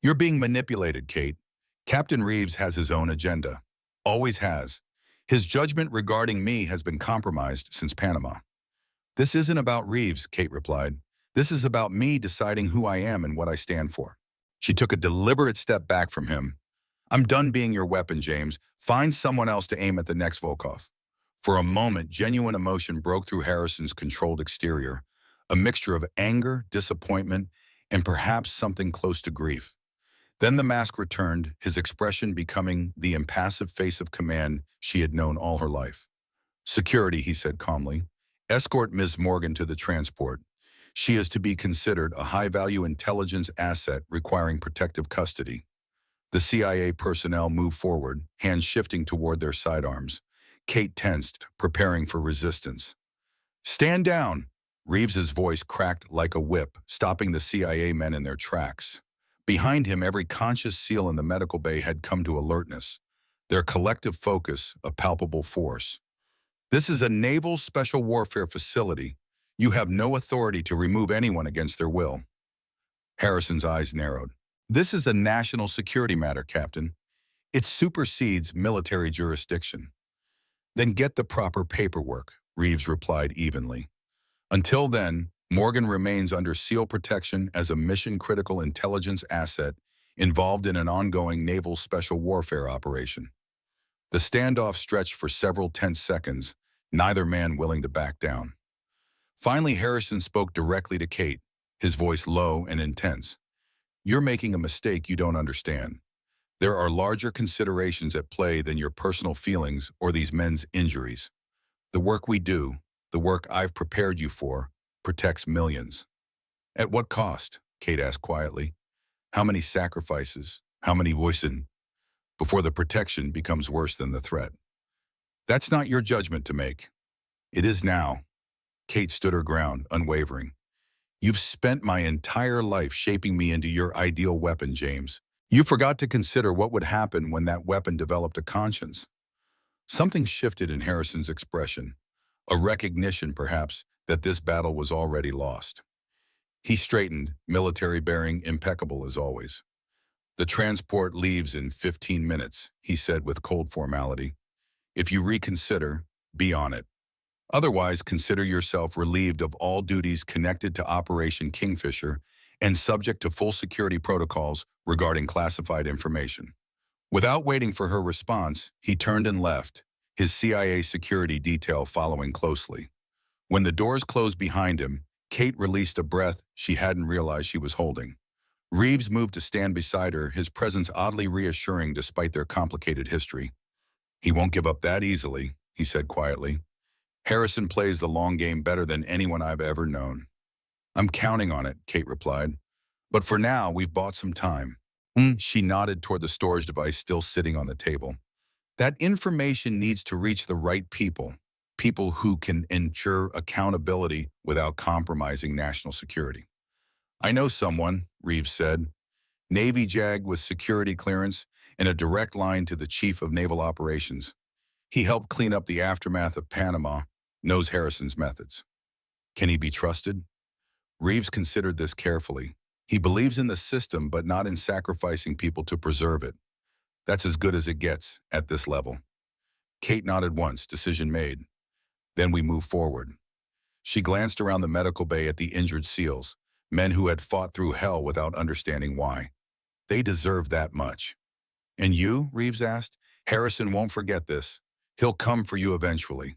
You're being manipulated, Kate. Captain Reeves has his own agenda. Always has. His judgment regarding me has been compromised since Panama. This isn't about Reeves, Kate replied. This is about me deciding who I am and what I stand for. She took a deliberate step back from him. I'm done being your weapon, James. Find someone else to aim at the next Volkov. For a moment, genuine emotion broke through Harrison's controlled exterior, a mixture of anger, disappointment, and perhaps something close to grief. Then the mask returned, his expression becoming the impassive face of command she had known all her life. Security, he said calmly. Escort Ms. Morgan to the transport. She is to be considered a high-value intelligence asset requiring protective custody. The CIA personnel moved forward, hands shifting toward their sidearms. Kate tensed, preparing for resistance. Stand down! Reeves's voice cracked like a whip, stopping the CIA men in their tracks. Behind him, every conscious SEAL in the medical bay had come to alertness, their collective focus a palpable force. This is a naval special warfare facility. You have no authority to remove anyone against their will. Harrison's eyes narrowed. This is a national security matter, Captain. It supersedes military jurisdiction. Then get the proper paperwork, Reeves replied evenly. Until then, Morgan remains under SEAL protection as a mission-critical intelligence asset involved in an ongoing naval special warfare operation. The standoff stretched for several tense seconds, neither man willing to back down. Finally, Harrison spoke directly to Kate, his voice low and intense. You're making a mistake you don't understand. There are larger considerations at play than your personal feelings or these men's injuries. The work we do, the work I've prepared you for, protects millions. At what cost? Kate asked quietly. How many sacrifices, how many voices, before the protection becomes worse than the threat? That's not your judgment to make. It is now. Kate stood her ground, unwavering. You've spent my entire life shaping me into your ideal weapon, James. You forgot to consider what would happen when that weapon developed a conscience. Something shifted in Harrison's expression, a recognition, perhaps, that this battle was already lost. He straightened, military bearing impeccable as always. The transport leaves in 15 minutes, he said with cold formality. If you reconsider, be on it. Otherwise, consider yourself relieved of all duties connected to Operation Kingfisher and subject to full security protocols regarding classified information. Without waiting for her response, he turned and left, his CIA security detail following closely. When the doors closed behind him, Kate released a breath she hadn't realized she was holding. Reeves moved to stand beside her, his presence oddly reassuring despite their complicated history. He won't give up that easily, he said quietly. Harrison plays the long game better than anyone I've ever known. I'm counting on it, Kate replied. But for now, we've bought some time. She nodded toward the storage device still sitting on the table. That information needs to reach the right people, people who can ensure accountability without compromising national security. I know someone, Reeves said. Navy JAG with security clearance and a direct line to the Chief of Naval Operations. He helped clean up the aftermath of Panama, knows Harrison's methods. Can he be trusted? Reeves considered this carefully. He believes in the system, but not in sacrificing people to preserve it. That's as good as it gets at this level. Kate nodded once, decision made. Then we moved forward. She glanced around the medical bay at the injured SEALs, men who had fought through hell without understanding why. They deserve that much. And you, Reeves asked, Harrison won't forget this. He'll come for you eventually.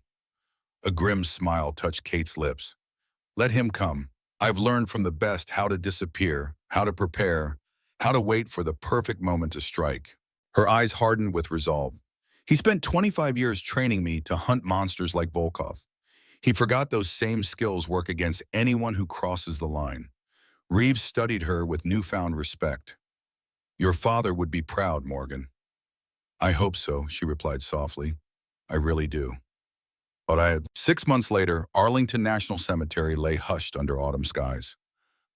A grim smile touched Kate's lips. Let him come. I've learned from the best how to disappear, how to prepare, how to wait for the perfect moment to strike. Her eyes hardened with resolve. He spent 25 years training me to hunt monsters like Volkov. He forgot those same skills work against anyone who crosses the line. Reeves studied her with newfound respect. Your father would be proud, Morgan. I hope so, she replied softly. I really do. But 6 months later, Arlington National Cemetery lay hushed under autumn skies.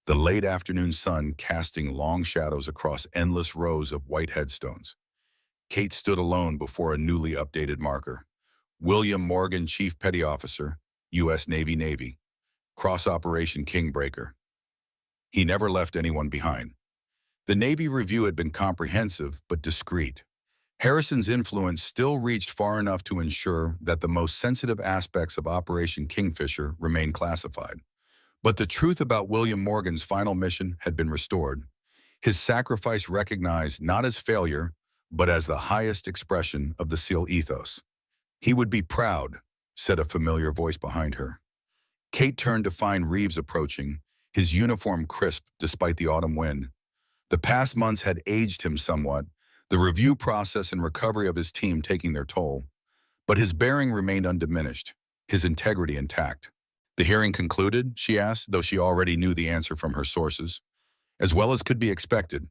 The late afternoon sun casting long shadows across endless rows of white headstones. Kate stood alone before a newly updated marker. William Morgan, Chief Petty Officer, U.S. Navy, Cross Operation Kingbreaker. He never left anyone behind. The Navy review had been comprehensive but discreet. Harrison's influence still reached far enough to ensure that the most sensitive aspects of Operation Kingfisher remained classified. But the truth about William Morgan's final mission had been restored. His sacrifice recognized not as failure, but as the highest expression of the SEAL ethos. He would be proud, said a familiar voice behind her. Kate turned to find Reeves approaching, his uniform crisp despite the autumn wind. The past months had aged him somewhat, the review process and recovery of his team taking their toll. But his bearing remained undiminished, his integrity intact. The hearing concluded, she asked, though she already knew the answer from her sources. As well as could be expected.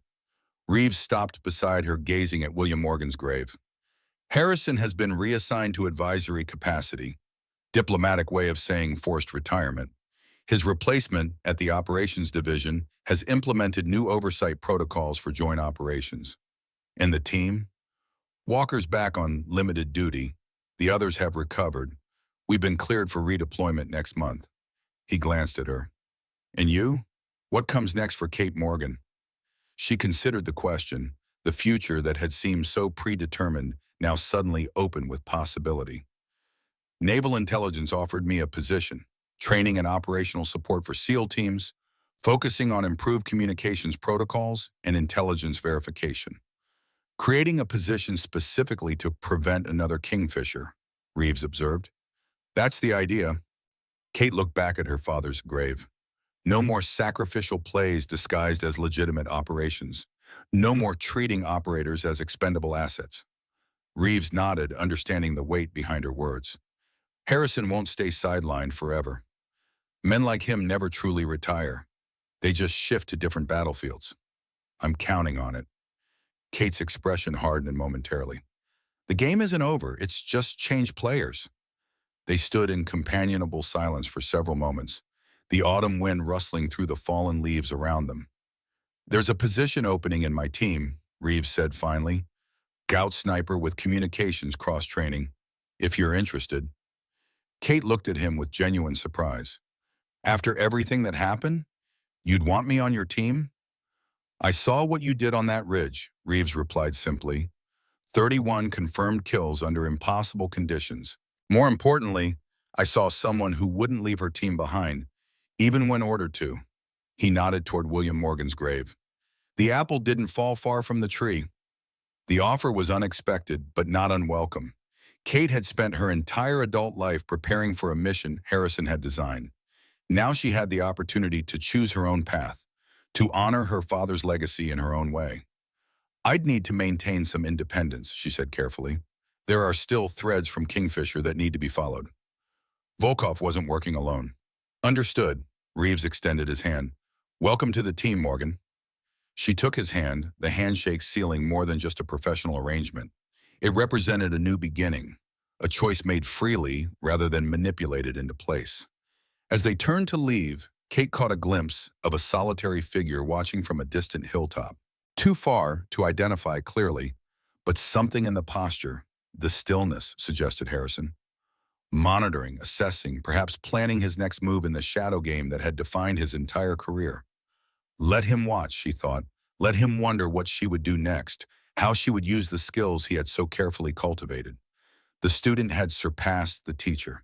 Reeves stopped beside her, gazing at William Morgan's grave. Harrison has been reassigned to advisory capacity, diplomatic way of saying forced retirement. His replacement at the Operations Division has implemented new oversight protocols for joint operations. And the team? Walker's back on limited duty. The others have recovered. We've been cleared for redeployment next month. He glanced at her. And you? What comes next for Kate Morgan? She considered the question, the future that had seemed so predetermined, now suddenly open with possibility. Naval Intelligence offered me a position, training and operational support for SEAL teams, focusing on improved communications protocols and intelligence verification. Creating a position specifically to prevent another Kingfisher, Reeves observed. That's the idea. Kate looked back at her father's grave. No more sacrificial plays disguised as legitimate operations. No more treating operators as expendable assets. Reeves nodded, understanding the weight behind her words. Harrison won't stay sidelined forever. Men like him never truly retire. They just shift to different battlefields. I'm counting on it. Kate's expression hardened momentarily. The game isn't over, it's just changed players. They stood in companionable silence for several moments, the autumn wind rustling through the fallen leaves around them. There's a position opening in my team, Reeves said finally. Gout sniper with communications cross-training, if you're interested. Kate looked at him with genuine surprise. After everything that happened, you'd want me on your team? I saw what you did on that ridge, Reeves replied simply. 31 confirmed kills under impossible conditions. More importantly, I saw someone who wouldn't leave her team behind, even when ordered to. He nodded toward William Morgan's grave. The apple didn't fall far from the tree. The offer was unexpected, but not unwelcome. Kate had spent her entire adult life preparing for a mission Harrison had designed. Now she had the opportunity to choose her own path, to honor her father's legacy in her own way. I'd need to maintain some independence, she said carefully. There are still threads from Kingfisher that need to be followed. Volkov wasn't working alone. Understood, Reeves extended his hand. Welcome to the team, Morgan. She took his hand, the handshake sealing more than just a professional arrangement. It represented a new beginning, a choice made freely rather than manipulated into place. As they turned to leave, Kate caught a glimpse of a solitary figure watching from a distant hilltop. Too far to identify clearly, but something in the posture, the stillness, suggested Harrison. Monitoring, assessing, perhaps planning his next move in the shadow game that had defined his entire career. Let him watch, she thought. Let him wonder what she would do next, how she would use the skills he had so carefully cultivated. The student had surpassed the teacher.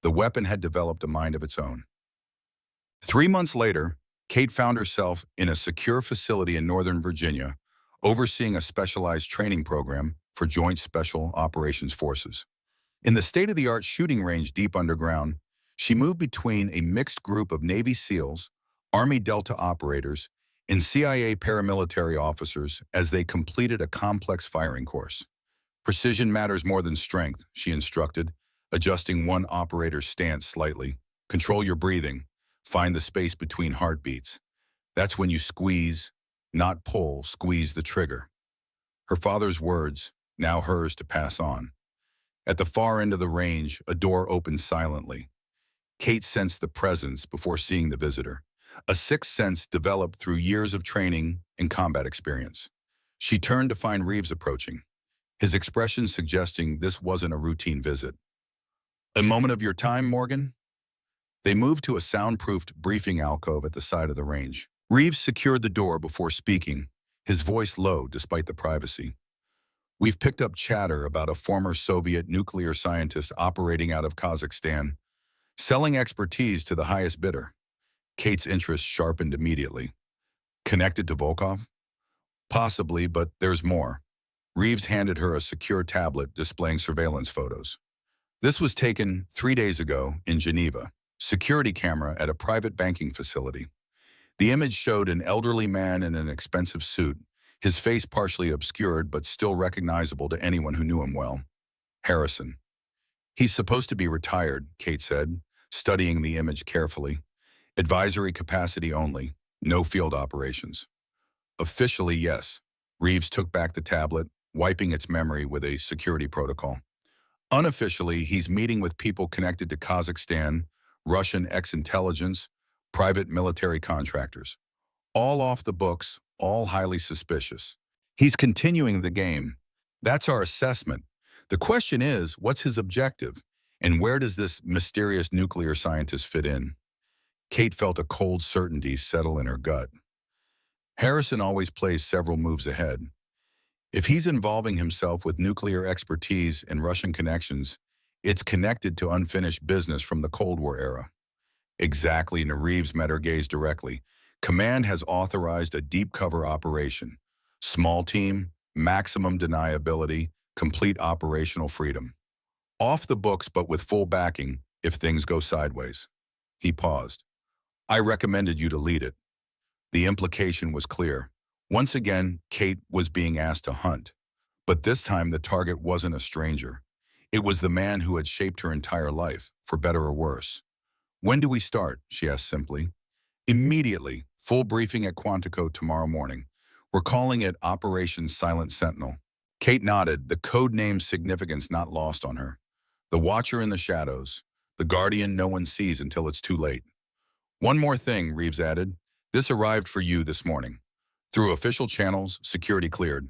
The weapon had developed a mind of its own. 3 months later, Kate found herself in a secure facility in Northern Virginia, overseeing a specialized training program for Joint Special Operations Forces. In the state-of-the-art shooting range deep underground, she moved between a mixed group of Navy SEALs, Army Delta operators, in CIA paramilitary officers as they completed a complex firing course. Precision matters more than strength, she instructed, adjusting one operator's stance slightly. Control your breathing. Find the space between heartbeats. That's when you squeeze, not pull, squeeze the trigger. Her father's words, now hers to pass on. At the far end of the range, a door opened silently. Kate sensed the presence before seeing the visitor, a sixth sense developed through years of training and combat experience. She turned to find Reeves approaching, his expression suggesting this wasn't a routine visit. A moment of your time, Morgan? They moved to a soundproofed briefing alcove at the side of the range. Reeves secured the door before speaking, his voice low despite the privacy. We've picked up chatter about a former Soviet nuclear scientist operating out of Kazakhstan, selling expertise to the highest bidder. Kate's interest sharpened immediately. Connected to Volkov? Possibly, but there's more. Reeves handed her a secure tablet displaying surveillance photos. This was taken 3 days ago in Geneva, security camera at a private banking facility. The image showed an elderly man in an expensive suit, his face partially obscured but still recognizable to anyone who knew him well. Harrison. He's supposed to be retired, Kate said, studying the image carefully. Advisory capacity only, no field operations. Officially, yes. Reeves took back the tablet, wiping its memory with a security protocol. Unofficially, he's meeting with people connected to Kazakhstan, Russian ex-intelligence, private military contractors. All off the books, all highly suspicious. He's continuing the game. That's our assessment. The question is, what's his objective? And where does this mysterious nuclear scientist fit in? Kate felt a cold certainty settle in her gut. Harrison always plays several moves ahead. If he's involving himself with nuclear expertise and Russian connections, it's connected to unfinished business from the Cold War era. Exactly, Reeves met her gaze directly. Command has authorized a deep cover operation. Small team, maximum deniability, complete operational freedom. Off the books but with full backing if things go sideways. He paused. I recommended you to lead it. The implication was clear. Once again, Kate was being asked to hunt. But this time the target wasn't a stranger. It was the man who had shaped her entire life, for better or worse. When do we start? She asked simply. Immediately. Full briefing at Quantico tomorrow morning. We're calling it Operation Silent Sentinel. Kate nodded, the code name's significance not lost on her. The watcher in the shadows. The guardian no one sees until it's too late. One more thing, Reeves added. This arrived for you this morning. Through official channels, security cleared.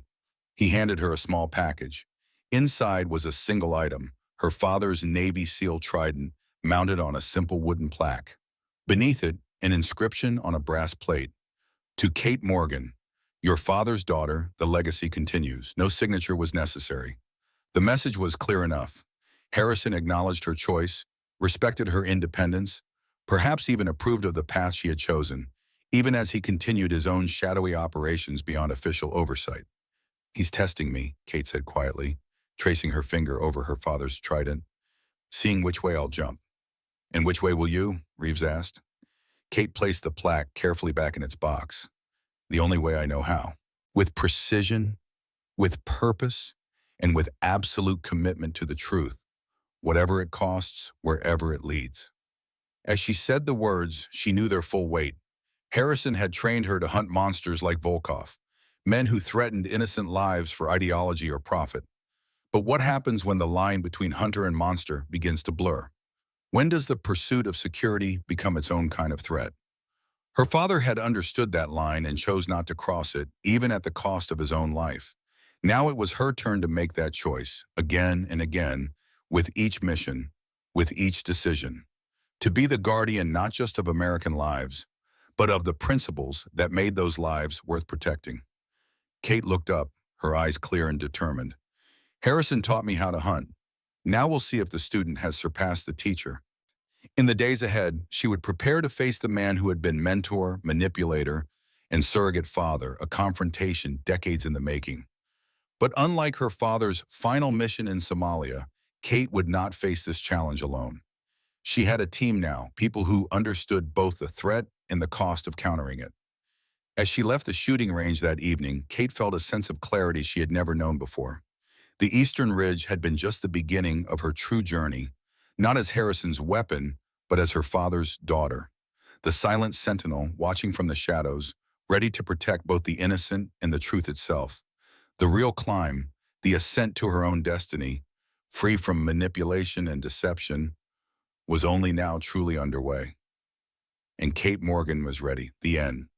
He handed her a small package. Inside was a single item, her father's Navy SEAL trident, mounted on a simple wooden plaque. Beneath it, an inscription on a brass plate. To Kate Morgan, your father's daughter, the legacy continues. No signature was necessary. The message was clear enough. Harrison acknowledged her choice, respected her independence, perhaps even approved of the path she had chosen, even as he continued his own shadowy operations beyond official oversight. He's testing me, Kate said quietly, tracing her finger over her father's trident, seeing which way I'll jump. And which way will you? Reeves asked. Kate placed the plaque carefully back in its box. The only way I know how. With precision, with purpose, and with absolute commitment to the truth, whatever it costs, wherever it leads. As she said the words, she knew their full weight. Harrison had trained her to hunt monsters like Volkov, men who threatened innocent lives for ideology or profit. But what happens when the line between hunter and monster begins to blur? When does the pursuit of security become its own kind of threat? Her father had understood that line and chose not to cross it, even at the cost of his own life. Now it was her turn to make that choice, again and again, with each mission, with each decision. To be the guardian not just of American lives, but of the principles that made those lives worth protecting. Kate looked up, her eyes clear and determined. Harrison taught me how to hunt. Now we'll see if the student has surpassed the teacher. In the days ahead, she would prepare to face the man who had been mentor, manipulator, and surrogate father, a confrontation decades in the making. But unlike her father's final mission in Somalia, Kate would not face this challenge alone. She had a team now, people who understood both the threat and the cost of countering it. As she left the shooting range that evening, Kate felt a sense of clarity she had never known before. The Eastern Ridge had been just the beginning of her true journey, not as Harrison's weapon, but as her father's daughter. The silent sentinel watching from the shadows, ready to protect both the innocent and the truth itself. The real climb, the ascent to her own destiny, free from manipulation and deception, was only now truly underway. And Kate Morgan was ready. The end.